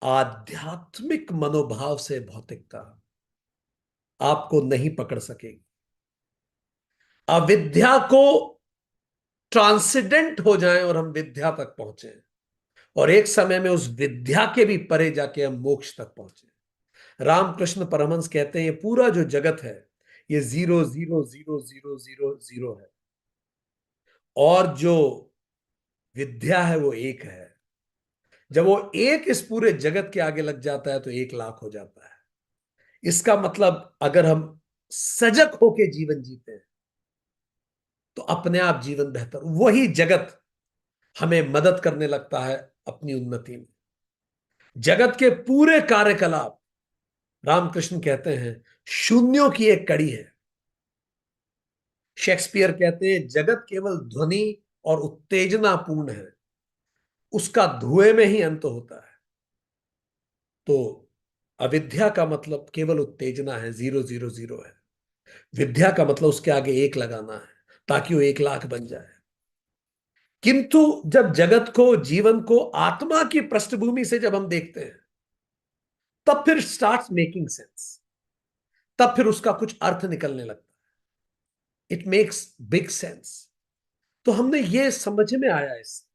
आध्यात्मिक मनोभाव से भौतिकता आपको नहीं पकड़ सकेगी। अविद्या को ट्रांसेंडेंट हो जाएं और हम विद्या तक पहुंचे, और एक समय में उस विद्या के भी परे जाके हम मोक्ष तक पहुंचे। रामकृष्ण परमहंस कहते हैं ये पूरा जो जगत है ये 0 0 0 0 0 0 है, और जो विद्या है वो एक है। जब वो एक इस पूरे जगत के आगे लग जाता है तो 1 लाख हो जाता है। इसका मतलब अगर हम सजग होके जीवन जीते हैं तो अपने आप जीवन बेहतर, वही जगत हमें मदद करने लगता है अपनी उन्नति में। जगत के पूरे कार्यकलाप, रामकृष्ण कहते हैं, शून्यों की एक कड़ी है। शेक्सपियर कहते हैं जगत केवल ध्वनि और उत्तेजना पूर्ण है, उसका धुएं में ही अंत होता है। तो अविद्या का मतलब केवल उत्तेजना है, 0 0 0 है। विद्या का मतलब उसके आगे 1 लगाना है ताकि वो 1 लाख बन जाए। किंतु जब जगत को, जीवन को आत्मा की पृष्ठभूमि से जब हम देखते हैं तब फिर स्टार्ट्स मेकिंग सेंस, तब फिर उसका कुछ अर्थ निकलने लगता है। It makes big sense. तो हमने ये समझ में आया इस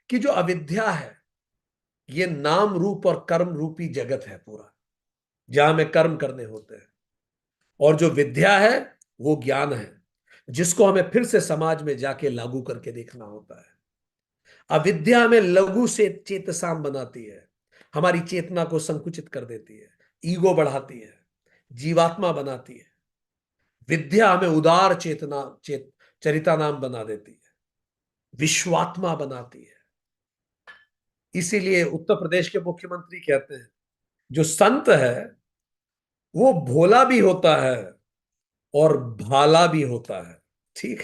कि जो अविद्या है ये नाम रूप और कर्म रूपी जगत है पूरा, जहां हमें कर्म करने होते हैं। और जो विद्या है वो ज्ञान है, जिसको हमें फिर से समाज में जाके लागू करके देखना होता है। अविद्या हमें लघु से चेतसाम बनाती है, हमारी चेतना को संकुचित कर देती है, ईगो बढ़ाती है, जीवात्मा बनाती है। विद्या हमें उदार चेतना चरिता नाम बना देती है, विश्वात्मा बनाती है। इसीलिए उत्तर प्रदेश के मुख्यमंत्री कहते हैं, जो संत है वो भोला भी होता है और भाला भी होता है। ठीक।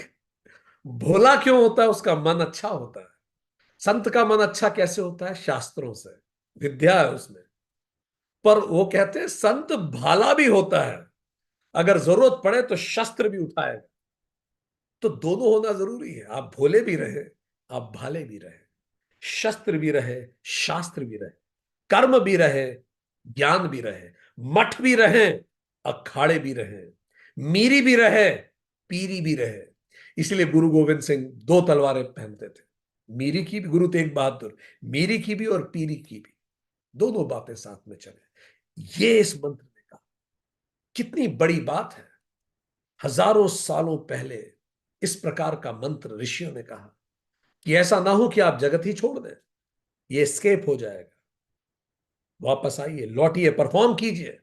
भोला क्यों होता है? उसका मन अच्छा होता है। संत का मन अच्छा कैसे होता है? शास्त्रों से, विद्या है उसमें। पर वो कहते हैं संत भाला भी होता है, अगर जरूरत पड़े तो शस्त्र भी उठाएगा। तो दोनों होना जरूरी है, आप भोले भी रहे, आप भाले भी रहे, शस्त्र भी रहे, शास्त्र भी रहे, कर्म भी रहे, ज्ञान भी रहे, मठ भी रहे, अखाड़े भी रहे, मीरी भी रहे, पीरी भी रहे। इसलिए गुरु गोविंद सिंह दो तलवारें पहनते थे, मीरी की भी, गुरु तेग बहादुर मीरी की भी और पीरी की भी, दोनों बातें साथ में चले। ये इस मंत्र ने कहा, कितनी बड़ी बात है। हजारों सालों पहले इस प्रकार का मंत्र ऋषियों ने कहा कि ऐसा ना हो कि आप जगत ही छोड़ दें, ये एस्केप हो जाएगा। वापस आइए, लौटिए, परफॉर्म कीजिए।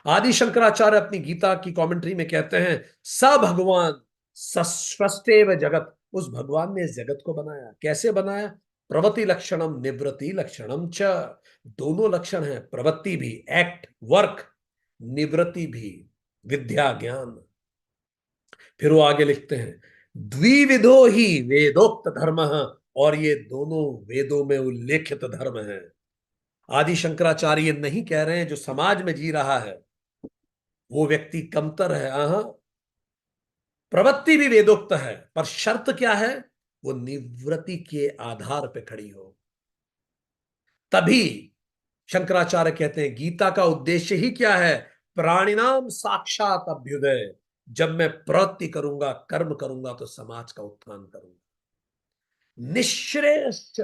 आदि शंकराचार्य अपनी गीता की कमेंट्री में कहते हैं, स भगवान सृष्टेव जगत, उस भगवान ने इस जगत को बनाया। कैसे बनाया? प्रवृत्ति लक्षणम निवृत्ति लक्षणम च, दोनों लक्षण है, प्रवृत्ति भी एक्ट वर्क, निवृत्ति भी विद्या ज्ञान। फिर वो आगे लिखते हैं, द्विविधो ही वेदोक्त धर्म, और ये दोनों वेदों में उल्लेखित धर्म है। आदि शंकराचार्य नहीं कह रहे हैं जो समाज में जी रहा है वो व्यक्ति कमतर है। प्रवृत्ति भी वेदोक्त है, पर शर्त क्या है? वो निवृत्ति के आधार पर खड़ी हो। तभी शंकराचार्य कहते हैं गीता का उद्देश्य ही क्या है? प्राणिनाम साक्षात अभ्युदय। जब मैं प्रवृत्ति करूंगा, कर्म करूंगा, तो समाज का उत्थान करूंगा। निश्रेयश्च,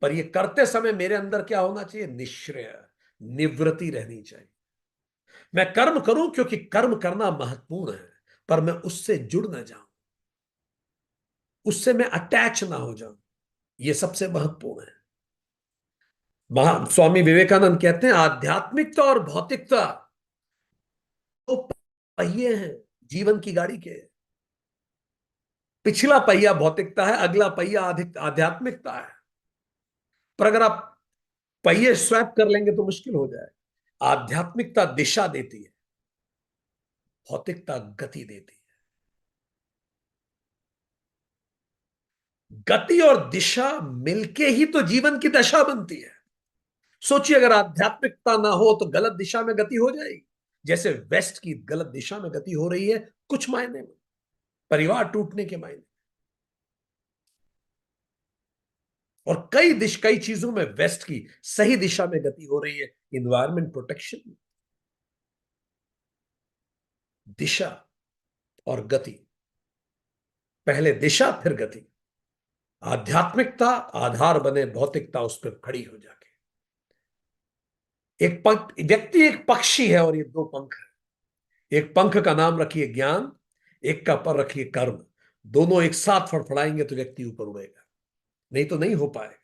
पर ये करते समय मेरे अंदर क्या होना चाहिए? निश्रेय, निवृत्ति रहनी चाहिए। मैं कर्म करूं क्योंकि कर्म करना महत्वपूर्ण है, पर मैं उससे जुड़ ना जाऊं, उससे मैं अटैच ना हो जाऊं, यह सबसे महत्वपूर्ण है। स्वामी विवेकानंद कहते हैं आध्यात्मिकता और भौतिकता तो पहिए हैं जीवन की गाड़ी के। पिछला पहिया भौतिकता है, अगला पहिया आध्यात्मिकता है। पर अगर आप पहिए स्वैप कर लेंगे तो मुश्किल हो जाए। आध्यात्मिकता दिशा देती है, भौतिकता गति देती है। गति और दिशा मिलके ही तो जीवन की दशा बनती है। सोचिए, अगर आध्यात्मिकता ना हो तो गलत दिशा में गति हो जाएगी। जैसे वेस्ट की गलत दिशा में गति हो रही है कुछ मायने में, परिवार टूटने के मायने, और कई चीजों में वेस्ट की सही दिशा में गति हो रही है। इन्वायरमेंट प्रोटेक्शन, दिशा और गति, पहले दिशा फिर गति। आध्यात्मिकता आधार बने, भौतिकता उस पर खड़ी हो जाके। व्यक्ति एक पक्षी है और ये दो पंख है। एक पंख का नाम रखिए ज्ञान, एक का पर रखिए कर्म। दोनों एक साथ फड़फड़ाएंगे तो व्यक्ति ऊपर उड़ेगा, नहीं तो नहीं हो पाएगा।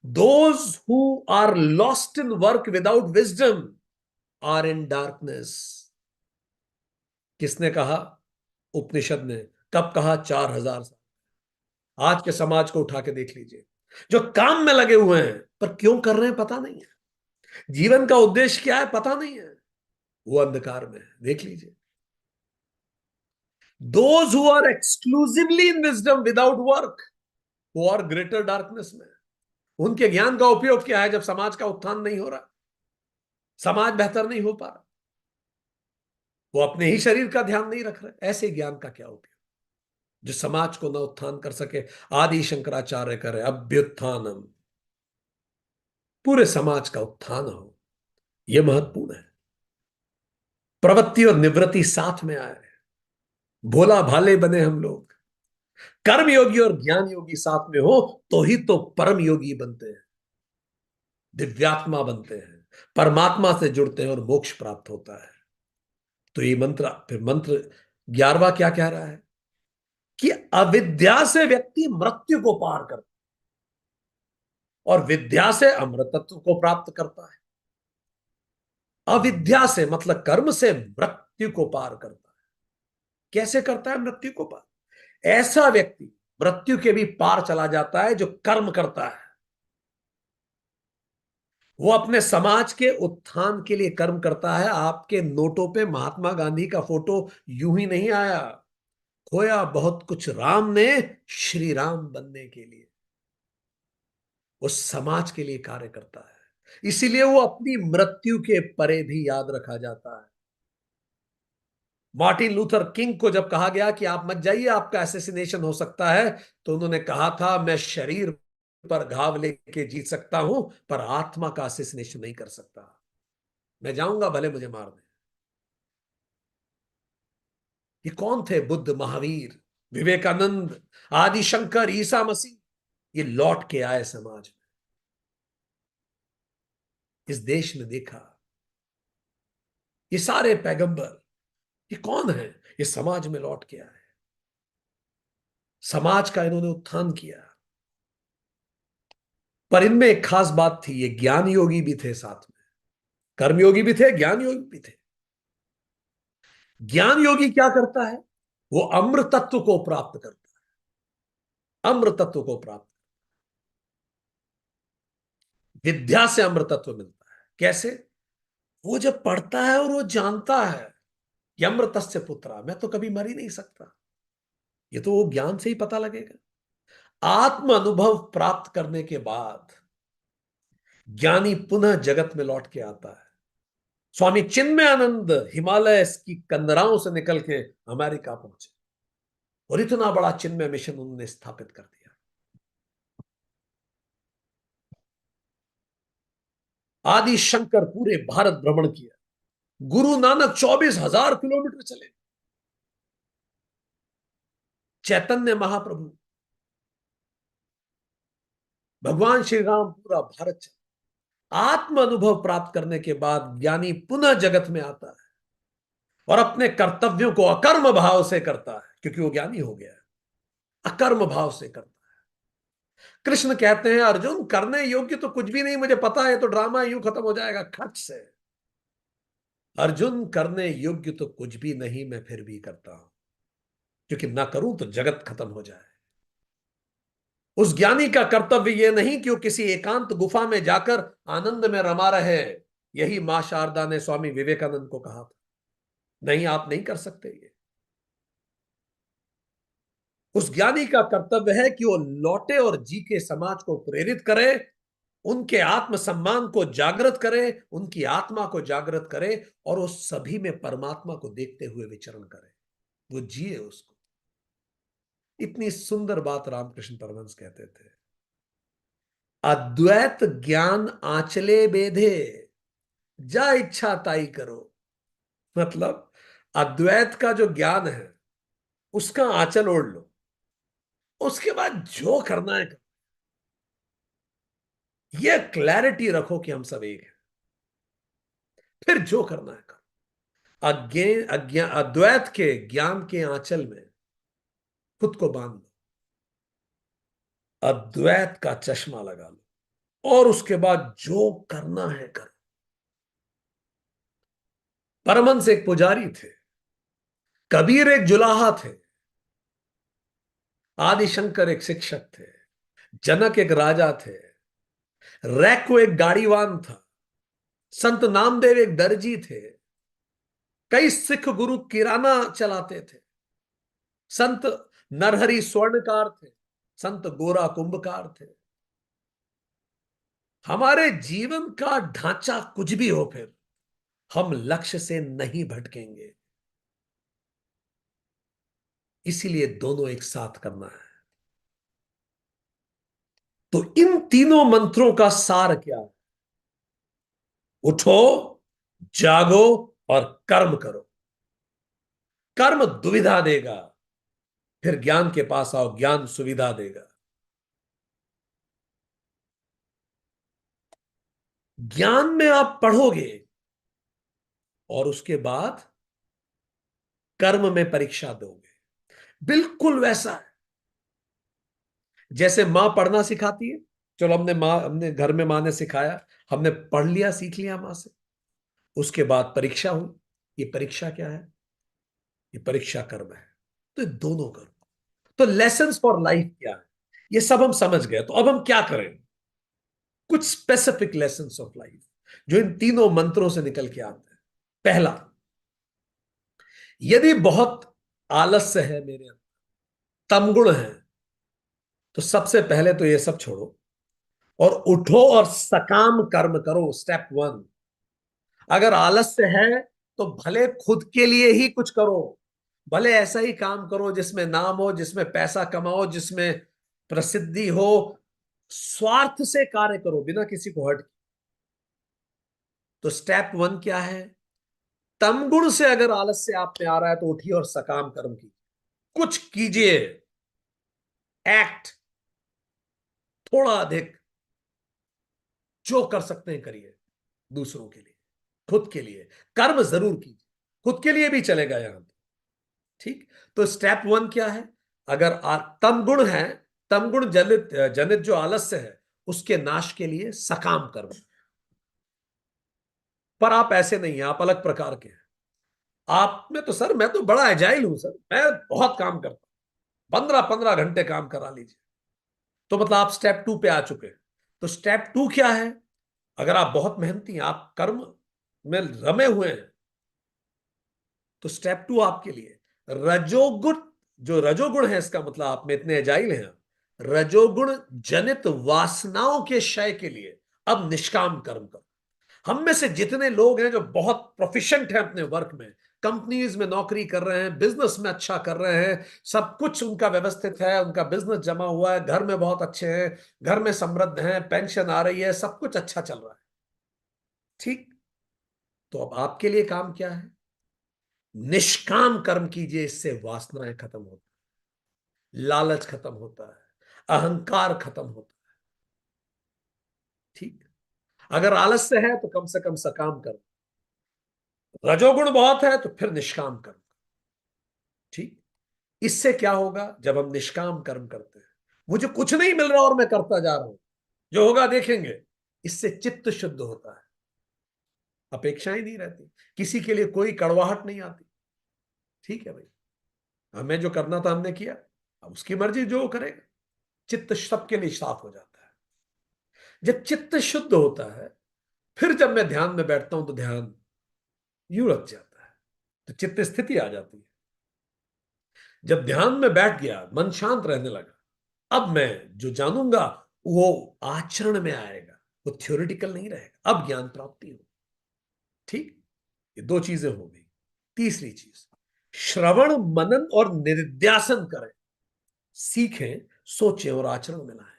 Those who are lost in work without wisdom are in darkness. किसने कहा? उपनिषद ने। कब कहा? 4000 साल। आज के समाज को उठा के देख लीजिए, जो काम में लगे हुए हैं पर क्यों कर रहे हैं पता नहीं है, जीवन का उद्देश्य क्या है पता नहीं है, वो अंधकार में है। देख लीजिए, those who are exclusively in wisdom without work, वो और ग्रेटर डार्कनेस में। उनके ज्ञान का उपयोग क्या है जब समाज का उत्थान नहीं हो रहा, समाज बेहतर नहीं हो पा रहा, वो अपने ही शरीर का ध्यान नहीं रख रहे, ऐसे ज्ञान का क्या उपयोग जो समाज को न उत्थान कर सके? आदि शंकराचार्य करे अभ्युत्थानम, पूरे समाज का उत्थान हो, यह महत्वपूर्ण है। प्रवृत्ति और निवृत्ति साथ में आए, भोला भाले बने हम लोग। कर्म योगी और ज्ञान योगी साथ में हो तो ही तो परम योगी बनते हैं, दिव्यात्मा बनते हैं। परमात्मा से जुड़ते हैं और मोक्ष प्राप्त होता है। तो ये मंत्र, फिर मंत्र 11वां क्या कह रहा है कि अविद्या से व्यक्ति मृत्यु को पार करता है और विद्या से अमृतत्व को प्राप्त करता है। अविद्या से मतलब कर्म से मृत्यु को पार करता है। कैसे करता है मृत्यु को पार? ऐसा व्यक्ति मृत्यु के भी पार चला जाता है जो कर्म करता है। वो अपने समाज के उत्थान के लिए कर्म करता है। आपके नोटों पे महात्मा गांधी का फोटो यूं ही नहीं आया, खोया बहुत कुछ राम ने श्री राम बनने के लिए। वो समाज के लिए कार्य करता है, इसीलिए वो अपनी मृत्यु के परे भी याद रखा जाता है। मार्टिन लूथर किंग को जब कहा गया कि आप मत जाइए, आपका असैसिनेशन हो सकता है, तो उन्होंने कहा था मैं शरीर पर घाव लेके जीत सकता हूं, पर आत्मा का असैसिनेशन नहीं कर सकता। मैं जाऊंगा भले मुझे मार दें। ये कौन थे? बुद्ध, महावीर, विवेकानंद, आदि शंकर, ईसा मसीह। ये लौट के आए समाज में। इस देश ने देखा ये सारे पैगंबर, ये कौन है? ये समाज में लौट के आए, समाज का इन्होंने उत्थान किया। पर इनमें एक खास बात थी, ये ज्ञान योगी भी थे साथ में। कर्मयोगी भी थे, ज्ञान योगी भी थे। ज्ञान योगी क्या करता है? वो अमृतत्व को प्राप्त करता है। अमृतत्व को प्राप्त, विद्या से अमृतत्व मिलता है। कैसे? वो जब पढ़ता है और वो जानता है कि अमृतस्य पुत्रा, मैं तो कभी मर ही नहीं सकता। ये तो वो ज्ञान से ही पता लगेगा। आत्म अनुभव प्राप्त करने के बाद ज्ञानी पुनः जगत में लौट के आता है। स्वामी चिन्मयानंद हिमालय की कंदराओं से निकल के अमेरिका पहुंचे और इतना बड़ा चिन्मय मिशन उन्होंने स्थापित कर दिया। आदि शंकर पूरे भारत भ्रमण किया। गुरु नानक 24,000 किलोमीटर चले। चैतन्य महाप्रभु, भगवान श्री राम पूरा भारत चले। आत्म अनुभव प्राप्त करने के बाद ज्ञानी पुनः जगत में आता है और अपने कर्तव्यों को अकर्म भाव से करता है, क्योंकि वो ज्ञानी हो गया है। अकर्म भाव से करता है। कृष्ण कहते हैं अर्जुन, करने योग्य तो कुछ भी नहीं, मुझे पता है, तो ड्रामा यूं खत्म हो जाएगा खट से। अर्जुन, करने योग्य तो कुछ भी नहीं, मैं फिर भी करता हूं, क्योंकि ना करूं तो जगत खत्म हो जाए। उस ज्ञानी का कर्तव्य यह नहीं कि वो किसी एकांत गुफा में जाकर आनंद में रमा रहे। यही मां शारदा ने स्वामी विवेकानंद को कहा था, नहीं आप नहीं कर सकते ये। उस ज्ञानी का कर्तव्य है कि वो लौटे और जी के समाज को प्रेरित करे, उनके आत्मसम्मान को जागृत करे, उनकी आत्मा को जागृत करे और उस सभी में परमात्मा को देखते हुए विचरण करे, वो जिए उसको। इतनी सुंदर बात रामकृष्ण परमहंस कहते थे, अद्वैत ज्ञान आंचले बेधे, जा इच्छा ताई करो। मतलब अद्वैत का जो ज्ञान है उसका आंचल ओढ़ लो, उसके बाद जो करना है करो। यह क्लैरिटी रखो कि हम सब एक हैं, फिर जो करना है करो। अद्वैत के ज्ञान के आंचल में खुद को बांध लो, अद्वैत का चश्मा लगा लो और उसके बाद जो करना है करो। परमहंस एक पुजारी थे, कबीर एक जुलाहा थे, आदिशंकर एक शिक्षक थे, जनक एक राजा थे, रैको एक गाड़ीवान था, संत नामदेव एक दर्जी थे, कई सिख गुरु किराना चलाते थे, संत नरहरि स्वर्णकार थे, संत गोरा कुंभकार थे। हमारे जीवन का ढांचा कुछ भी हो, फिर हम लक्ष्य से नहीं भटकेंगे। इसीलिए दोनों एक साथ करना है। तो इन तीनों मंत्रों का सार क्या है? उठो, जागो और कर्म करो। कर्म दुविधा देगा, फिर ज्ञान के पास आओ, ज्ञान सुविधा देगा। ज्ञान में आप पढ़ोगे और उसके बाद कर्म में परीक्षा दोगे। बिल्कुल वैसा है जैसे मां पढ़ना सिखाती है। चलो हमने घर में मां ने सिखाया, हमने पढ़ लिया, सीख लिया मां से। उसके बाद परीक्षा हुई। ये परीक्षा क्या है? ये परीक्षा कर्म है। तो ये दोनों कर्म। तो लेसन्स फॉर लाइफ क्या है, ये सब हम समझ गए। तो अब हम क्या करें? कुछ स्पेसिफिक लेसन्स ऑफ लाइफ जो इन तीनों मंत्रों से निकल के आते हैं। पहला, यदि बहुत आलस्य है मेरे अंदर, तमगुण है, तो सबसे पहले तो ये सब छोड़ो और उठो और सकाम कर्म करो। Step one. अगर आलस्य है तो भले खुद के लिए ही कुछ करो, भले ऐसा ही काम करो जिसमें नाम हो, जिसमें पैसा कमाओ, जिसमें प्रसिद्धि हो। स्वार्थ से कार्य करो बिना किसी को हट। तो स्टेप वन क्या है? तमगुण से अगर आलस्य आप में आ रहा है तो उठिए और सकाम कर्म कीजिए, कुछ कीजिए। एक्ट, थोड़ा अधिक, जो कर सकते हैं करिए। दूसरों के लिए, खुद के लिए कर्म जरूर कीजिए। खुद के लिए भी चलेगा यहां तो, ठीक। तो स्टेप वन क्या है? अगर तमगुण है, तमगुण जनित जनित जो आलस्य है, उसके नाश के लिए सकाम कर्म। पर आप ऐसे नहीं हैं, आप अलग प्रकार के हैं। आप में तो सर, मैं तो बड़ा एजाइल हूं सर, मैं बहुत काम करता हूं, 15-15 घंटे काम करा लीजिए। तो मतलब आप स्टेप टू पे आ चुके हैं। तो स्टेप टू क्या है? अगर आप बहुत मेहनती हैं, आप कर्म में रमे हुए हैं, तो स्टेप टू आपके लिए रजोगुण। जो रजोगुण है, इसका मतलब आप में इतने एजाइल हैं, रजोगुण जनित वासनाओं के क्षय के लिए अब निष्काम कर्म करो। हम में से जितने लोग हैं जो बहुत प्रोफिशिएंट हैं अपने वर्क में, कंपनीज में नौकरी कर रहे हैं, बिजनेस में अच्छा कर रहे हैं, सब कुछ उनका व्यवस्थित है, उनका बिजनेस जमा हुआ है, घर में बहुत अच्छे हैं, घर में समृद्ध हैं, पेंशन आ रही है, सब कुछ अच्छा चल रहा है, ठीक। तो अब आपके लिए काम क्या है? निष्काम कर्म कीजिए। इससे वासनाएं खत्म होती, लालच खत्म होता है, अहंकार खत्म होता है, ठीक। अगर आलस्य है तो कम से कम सकाम कर्म, रजोगुण बहुत है तो फिर निष्काम कर्म, ठीक। इससे क्या होगा? जब हम निष्काम कर्म करते हैं, मुझे कुछ नहीं मिल रहा और मैं करता जा रहा हूं, जो होगा देखेंगे, इससे चित्त शुद्ध होता है, अपेक्षाएं नहीं रहती, किसी के लिए कोई कड़वाहट नहीं आती, ठीक है भाई, हमें जो करना था हमने किया, अब उसकी मर्जी जो करेगा। चित्त सबके लिए साफ हो जाता है। जब चित्त शुद्ध होता है, फिर जब मैं ध्यान में बैठता हूं तो ध्यान यूं लग जाता है, तो चित्त स्थिति आ जाती है। जब ध्यान में बैठ गया, मन शांत रहने लगा, अब मैं जो जानूंगा वो आचरण में आएगा, वो थ्योरेटिकल नहीं रहेगा, अब ज्ञान प्राप्ति हो, ठीक। ये दो चीजें हो गई। तीसरी चीज, श्रवण मनन और निधिध्यासन करें, सीखें, सोचें और आचरण में लाएं।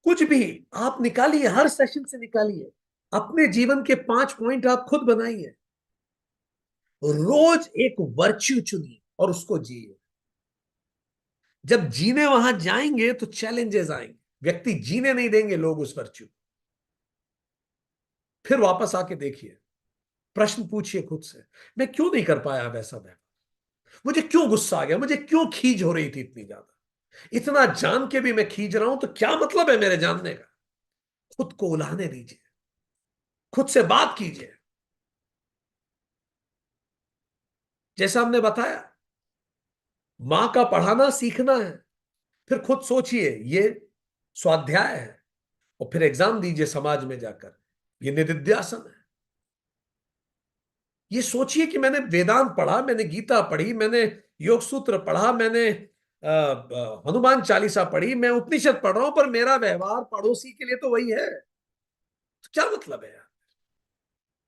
कुछ भी आप निकालिए, हर सेशन से निकालिए, अपने जीवन के 5 पॉइंट आप खुद बनाइए, रोज एक वर्च्यू चुनिए और उसको जिए। जब जीने वहां जाएंगे तो चैलेंजेस आएंगे, व्यक्ति जीने नहीं देंगे लोग उस वर्च्यू। फिर वापस आके देखिए, प्रश्न पूछिए खुद से, मैं क्यों नहीं कर पाया वैसा व्यवहार? मुझे क्यों गुस्सा आ गया? मुझे क्यों खीज हो रही थी इतनी ज्यादा? इतना जान के भी मैं खींच रहा हूं तो क्या मतलब है मेरे जानने का? खुद को उलाहने दीजिए, खुद से बात कीजिए। जैसा हमने बताया, मां का पढ़ाना सीखना है, फिर खुद सोचिए ये स्वाध्याय है, और फिर एग्जाम दीजिए समाज में जाकर, ये निधिध्यासन है। ये सोचिए कि मैंने वेदांत पढ़ा, मैंने गीता पढ़ी, मैंने योग सूत्र पढ़ा, मैंने हनुमान चालीसा पढ़ी, मैं उपनिषद पढ़ रहा हूं, पर मेरा व्यवहार पड़ोसी के लिए तो वही है। तो क्या मतलब है यार?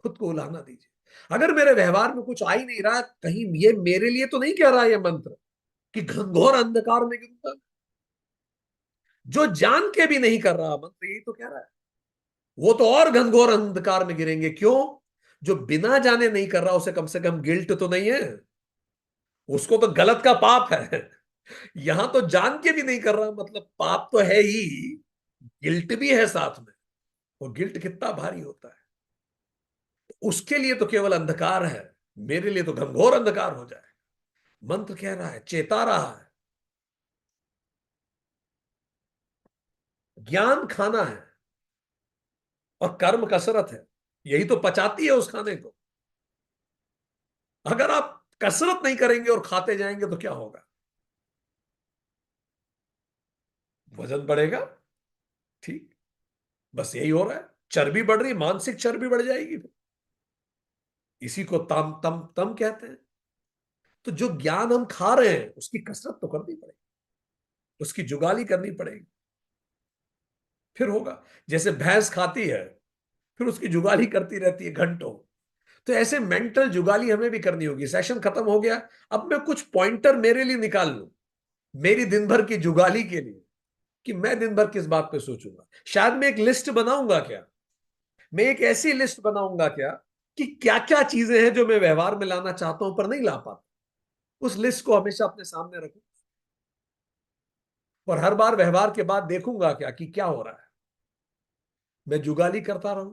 खुद को उलाहना दीजिए। अगर मेरे व्यवहार में कुछ आ ही नहीं रहा, कहीं ये मेरे लिए तो नहीं कह रहा ये मंत्र कि घनघोर अंधकार में गिरूंगा। जो जान के भी नहीं कर रहा मंत्र यही तो कह रहा है, वो तो और घनघोर अंधकार में गिरेंगे। क्यों? जो बिना जाने नहीं कर रहा, उसे कम से कम गिल्ट तो नहीं है, उसको तो गलत का पाप है। यहां तो जान के भी नहीं कर रहा, मतलब पाप तो है ही, गिल्ट भी है साथ में। और गिल्ट कितना भारी होता है। उसके लिए तो केवल अंधकार है, मेरे लिए तो घनघोर अंधकार हो जाए। मंत्र कह रहा है, चेता रहा है, ज्ञान खाना है और कर्म कसरत है, यही तो पचाती है उस खाने को। अगर आप कसरत नहीं करेंगे और खाते जाएंगे तो क्या होगा? वजन बढ़ेगा। ठीक, बस यही हो रहा है, चर्बी बढ़ रही, मानसिक चर्बी बढ़ जाएगी। इसी को तम तम तम कहते हैं। तो जो ज्ञान हम खा रहे हैं उसकी कसरत तो करनी पड़ेगी, उसकी जुगाली करनी पड़ेगी, फिर होगा। जैसे भैंस खाती है, फिर उसकी जुगाली करती रहती है घंटों। तो ऐसे मेंटल जुगाली हमें भी करनी होगी। सेशन खत्म हो गया, अब मैं कुछ पॉइंटर मेरे लिए निकाल लूं, मेरी दिन भर की जुगाली के लिए, कि मैं दिन भर किस बात पे सोचूंगा। शायद मैं एक लिस्ट बनाऊंगा क्या, मैं एक ऐसी लिस्ट बनाऊंगा क्या कि क्या क्या चीजें हैं जो मैं व्यवहार में लाना चाहता हूं पर नहीं ला पाता। उस लिस्ट को हमेशा अपने सामने रखूं, और हर बार व्यवहार के बाद देखूंगा क्या कि क्या हो रहा है। मैं जुगाली करता रहूं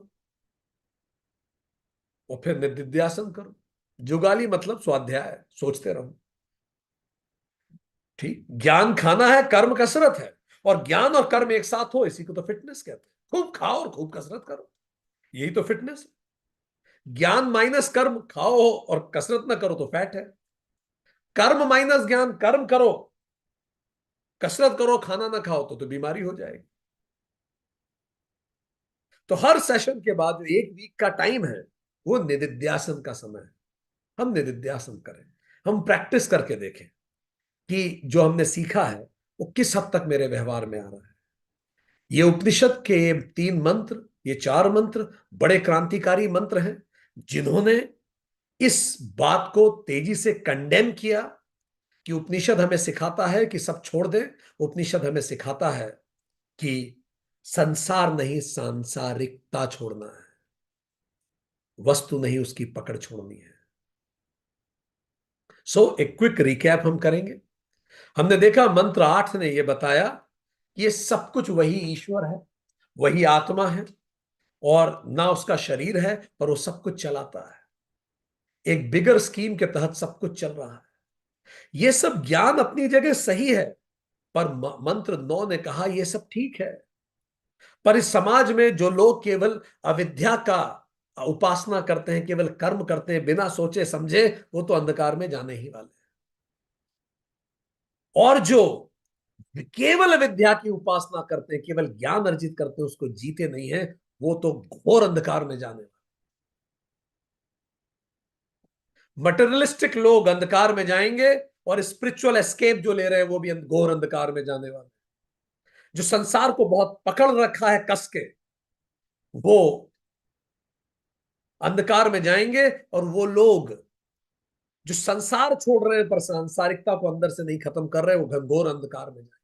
और फिर निधिध्यासन करूं। जुगाली मतलब स्वाध्याय, सोचते रहूं। ठीक, ज्ञान खाना है, कर्म कसरत है। और ज्ञान और कर्म एक साथ हो, इसी को तो फिटनेस कहते हैं। खूब खाओ और खूब कसरत करो, यही तो फिटनेस है। ज्ञान माइनस कर्म खाओ और कसरत ना करो तो फैट है। कर्म माइनस ज्ञान, कर्म करो, कसरत करो, खाना ना खाओ तो बीमारी हो जाएगी। तो हर सेशन के बाद जो एक वीक का टाइम है, वो निधिध्यासन का समय है। हम निधिध्यासन करें, हम प्रैक्टिस करके देखें कि जो हमने सीखा है वो किस हद तक मेरे व्यवहार में आ रहा है। ये उपनिषद के ये 3 मंत्र, ये 4 मंत्र बड़े क्रांतिकारी मंत्र हैं, जिन्होंने इस बात को तेजी से कंडेम किया कि उपनिषद हमें सिखाता है कि सब छोड़ दें। उपनिषद हमें सिखाता है कि संसार नहीं, सांसारिकता छोड़ना है, वस्तु नहीं उसकी पकड़ छोड़नी है। एक क्विक रिकैप हम करेंगे। हमने देखा मंत्र 8 ने यह बताया कि ये सब कुछ वही ईश्वर है, वही आत्मा है, और ना उसका शरीर है, पर वो सब कुछ चलाता है। एक बिगर स्कीम के तहत सब कुछ चल रहा है। ये सब ज्ञान अपनी जगह सही है, पर मंत्र 9 ने कहा यह सब ठीक है, पर इस समाज में जो लोग केवल अविद्या का उपासना करते हैं, केवल कर्म करते हैं बिना सोचे समझे, वो तो अंधकार में जाने ही वाले हैं। और जो केवल विद्या की उपासना करते हैं, केवल ज्ञान अर्जित करते हैं, उसको जीते नहीं है, वो तो घोर अंधकार में जाने वाले। मटेरियलिस्टिक लोग अंधकार में जाएंगे, और स्पिरिचुअल एस्केप जो ले रहे हैं वो भी घोर अंधकार में जाने वाले। जो संसार को बहुत पकड़ रखा है कस के, वो अंधकार में जाएंगे। और वो लोग जो संसार छोड़ रहे हैं पर सांसारिकता को अंदर से नहीं खत्म कर रहे, वो घनघोर अंधकार में जाएंगे।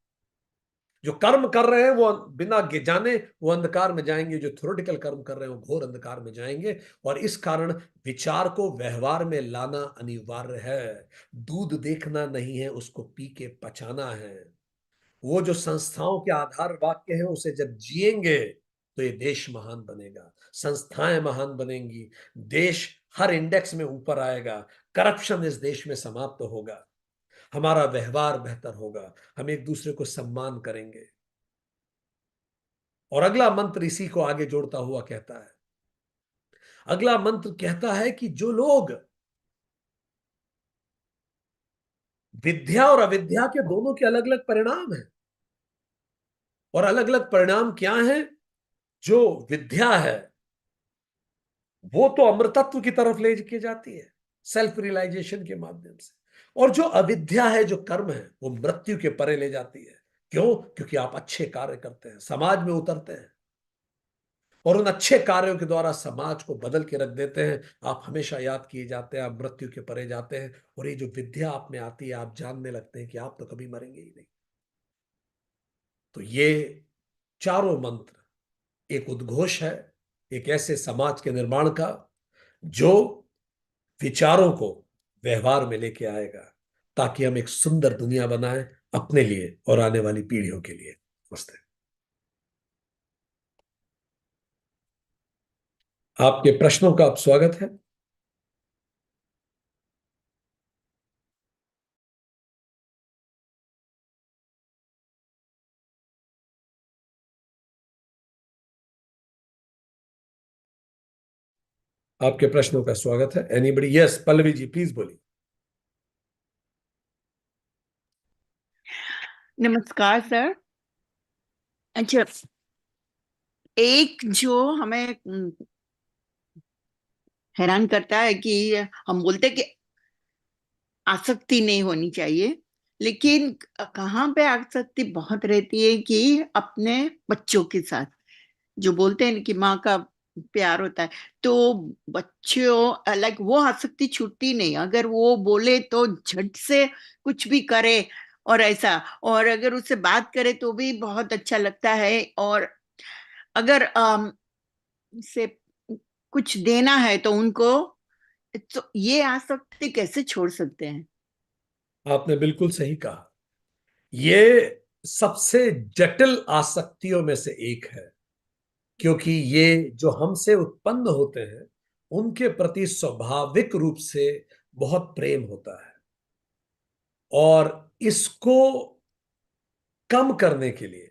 जो कर्म कर रहे हैं वो बिना जाने वो अंधकार में जाएंगे, जो थ्योरेटिकल कर्म कर रहे हैं वो घोर अंधकार में जाएंगे। और इस कारण विचार को व्यवहार में लाना अनिवार्य है। दूध देखना नहीं है, उसको पी के पचाना है। वो जो संस्थाओं के आधार वाक्य है, उसे जब जिएंगे तो ये देश महान बनेगा, संस्थाएं महान बनेंगी, देश हर इंडेक्स में ऊपर आएगा, करप्शन इस देश में समाप्त होगा, हमारा व्यवहार बेहतर होगा, हम एक दूसरे को सम्मान करेंगे। और अगला मंत्र इसी को आगे जोड़ता हुआ कहता है, अगला मंत्र कहता है कि जो लोग विद्या और अविद्या के दोनों के अलग अलग परिणाम हैं, और अलग अलग परिणाम क्या है। जो विद्या है वो तो अमृतत्व की तरफ ले के जाती है, सेल्फ रियलाइजेशन के माध्यम से। और जो अविद्या है, जो कर्म है, वो मृत्यु के परे ले जाती है। क्यों? क्योंकि आप अच्छे कार्य करते हैं, समाज में उतरते हैं, और उन अच्छे कार्यों के द्वारा समाज को बदल के रख देते हैं। आप हमेशा याद किए जाते हैं, आप मृत्यु के परे जाते हैं। और ये जो विद्या आप में आती है, आप जानने लगते हैं कि आप तो कभी मरेंगे ही नहीं। तो ये चारों मंत्र एक उद्घोष है, एक ऐसे समाज के निर्माण का जो विचारों को व्यवहार में लेके आएगा, ताकि हम एक सुंदर दुनिया बनाएं अपने लिए और आने वाली पीढ़ियों के लिए। नमस्ते। आपके प्रश्नों का आप स्वागत है। आपके प्रश्नों का स्वागत है। Anybody? Yes, Pallavi ji please बोलिए। नमस्कार सर। अच्छा, एक जो हमें हैरान करता है कि हम बोलते हैं कि आसक्ति नहीं होनी चाहिए, लेकिन कहाँ पे आसक्ति बहुत रहती है कि अपने बच्चों के साथ, जो बोलते हैं कि माँ का प्यार होता है, तो बच्चों लाइक वो आसक्ति छूटती नहीं। अगर वो बोले तो झट से कुछ भी करे और ऐसा, और अगर उससे बात करे तो भी बहुत अच्छा लगता है। और अगर से कुछ देना है तो उनको, तो ये आसक्ति कैसे छोड़ सकते हैं? आपने बिल्कुल सही कहा। ये सबसे जटिल आसक्तियों में से एक है, क्योंकि ये जो हमसे उत्पन्न होते हैं उनके प्रति स्वाभाविक रूप से बहुत प्रेम होता है, और इसको कम करने के लिए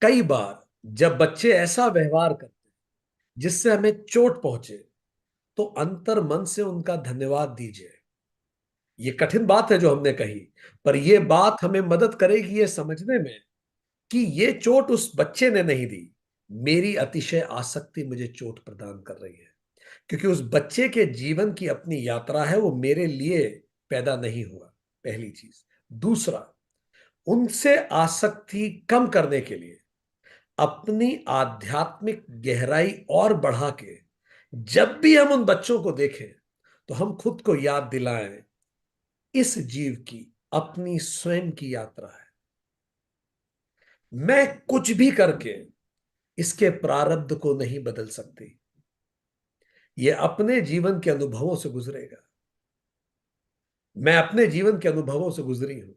कई बार जब बच्चे ऐसा व्यवहार करते हैं जिससे हमें चोट पहुंचे, तो अंतर मन से उनका धन्यवाद दीजिए। ये कठिन बात है जो हमने कही, पर यह बात हमें मदद करेगी ये समझने में कि ये चोट उस बच्चे ने नहीं दी, मेरी अतिशय आसक्ति मुझे चोट प्रदान कर रही है, क्योंकि उस बच्चे के जीवन की अपनी यात्रा है, वो मेरे लिए पैदा नहीं हुआ। पहली चीज। दूसरा, उनसे आसक्ति कम करने के लिए अपनी आध्यात्मिक गहराई और बढ़ा के जब भी हम उन बच्चों को देखें तो हम खुद को याद दिलाएं, इस जीव की अपनी स्वयं की यात्रा है। मैं कुछ भी करके इसके प्रारब्ध को नहीं बदल सकती। यह अपने जीवन के अनुभवों से गुजरेगा। मैं अपने जीवन के अनुभवों से गुजरी हूं।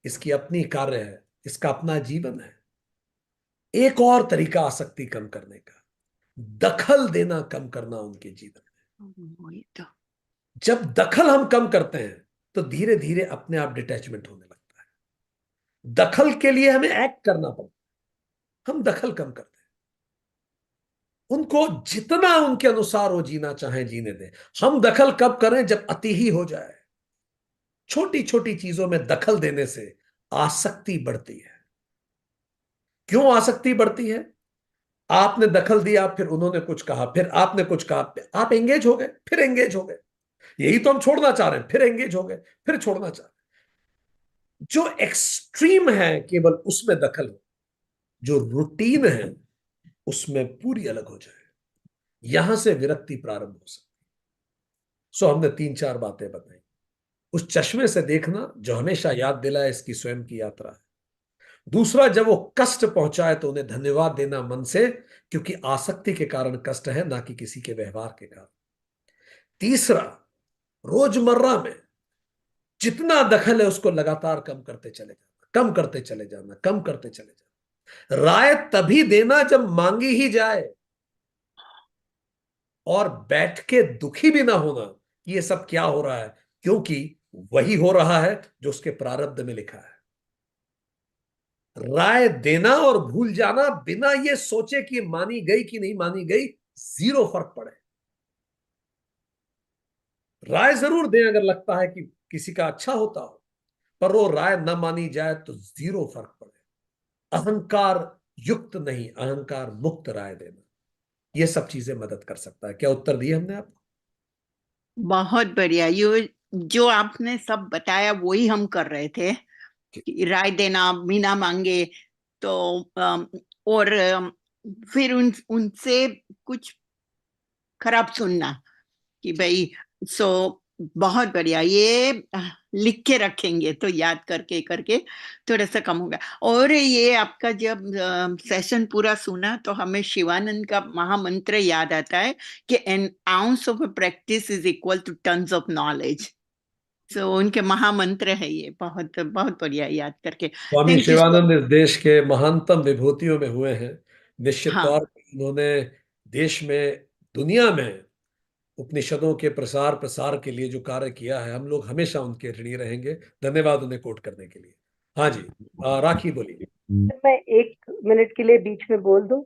इसकी अपनी कार्य है, इसका अपना जीवन है। एक और तरीका आसक्ति कम करने का, दखल देना कम करना उनके जीवन में। तो जब दखल हम कम करते हैं तो धीरे धीरे अपने आप डिटैचमेंट होने लगता है। दखल के लिए हमें एक्ट करना पड़ता है। हम दखल कम करते हैं, उनको जितना उनके अनुसार वो जीना चाहें जीने दें। हम दखल कब करें? जब अति ही हो जाए। छोटी छोटी चीजों में दखल देने से आसक्ति बढ़ती है। क्यों आसक्ति बढ़ती है? आपने दखल दिया, फिर उन्होंने कुछ कहा, फिर आपने कुछ कहा, आप एंगेज हो गए, फिर एंगेज हो गए। यही तो हम छोड़ना चाह रहे हैं, फिर एंगेज हो गए, फिर छोड़ना चाह रहे हैं। जो एक्सट्रीम है केवल उसमें दखल हो, जो रूटीन है उसमें पूरी अलग हो जाए, यहां से विरक्ति प्रारंभ हो सकती। सो हमने 3-4 बातें बताई। उस चश्मे से देखना जो हमेशा याद दिलाए इसकी स्वयं की यात्रा है। दूसरा, जब वो कष्ट पहुंचाए तो उन्हें धन्यवाद देना मन से, क्योंकि आसक्ति के कारण कष्ट है, ना कि किसी के व्यवहार के कारण। तीसरा, रोजमर्रा में जितना दखल है उसको लगातार कम करते चले जाना, कम करते चले जाना, कम करते चले जाना। राय तभी देना जब मांगी ही जाए, और बैठ के दुखी भी ना होना कि ये सब क्या हो रहा है, क्योंकि वही हो रहा है जो उसके प्रारब्ध में लिखा है। राय देना और भूल जाना बिना ये सोचे कि मानी गई कि नहीं मानी गई, जीरो फर्क पड़े। राय जरूर दें अगर लगता है कि किसी का अच्छा होता हो, पर वो राय न मानी जाए तो जीरो फर्क पड़े। अहंकार युक्त नहीं, अहंकार मुक्त राय देना, ये सब चीजें मदद कर सकता है। क्या उत्तर दिए हमने आपको? बहुत बढ़िया। ये जो आपने सब बताया वही हम कर रहे थे कि राय देना बिना मांगे। तो और फिर उनसे कुछ खराब सुनना कि भाई। सो बहुत बढ़िया। ये लिख के रखेंगे तो याद करके करके थोड़ा सा कम होगा। और ये आपका जब सेशन पूरा सुना तो हमें शिवानंद का महामंत्र याद आता है कि an ounce of practice is equal to tons of knowledge. तो उनके महामंत्र है ये, बहुत बहुत बढ़िया याद करके। स्वामी थैंक यू सो। शिवानंद इस देश के महानतम विभूतियों में हुए हैं। निश्चित हाँ, तौर पर उन्होंने देश में, दुनिया में उपनिषदों के प्रसार प्रसार के लिए जो कार्य किया है, हम लोग हमेशा उनके ऋणी रहेंगे। धन्यवाद उन्हें कोट करने के लिए। हाँ जी, राखी बोलिए। मैं 1 मिनट के लिए बीच में बोल दूं।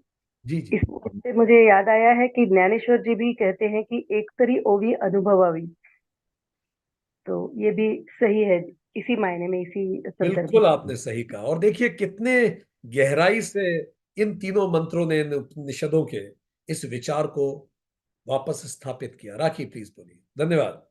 जी जी। इससे मुझे याद आया है कि ज्ञानेश्वर जी भी कहते हैं कि एक तरी ओवी अनुभवावी, तो ये भी सही है, इसी मायने में, इसी संदर्भ बिल्कुल में। आपने सही कहा। और देखिए कितने गहराई से इन तीनों मंत्रों ने, इन उपनिषदों के इस विचार को वापस स्थापित किया। राखी प्लीज बोलिए। धन्यवाद।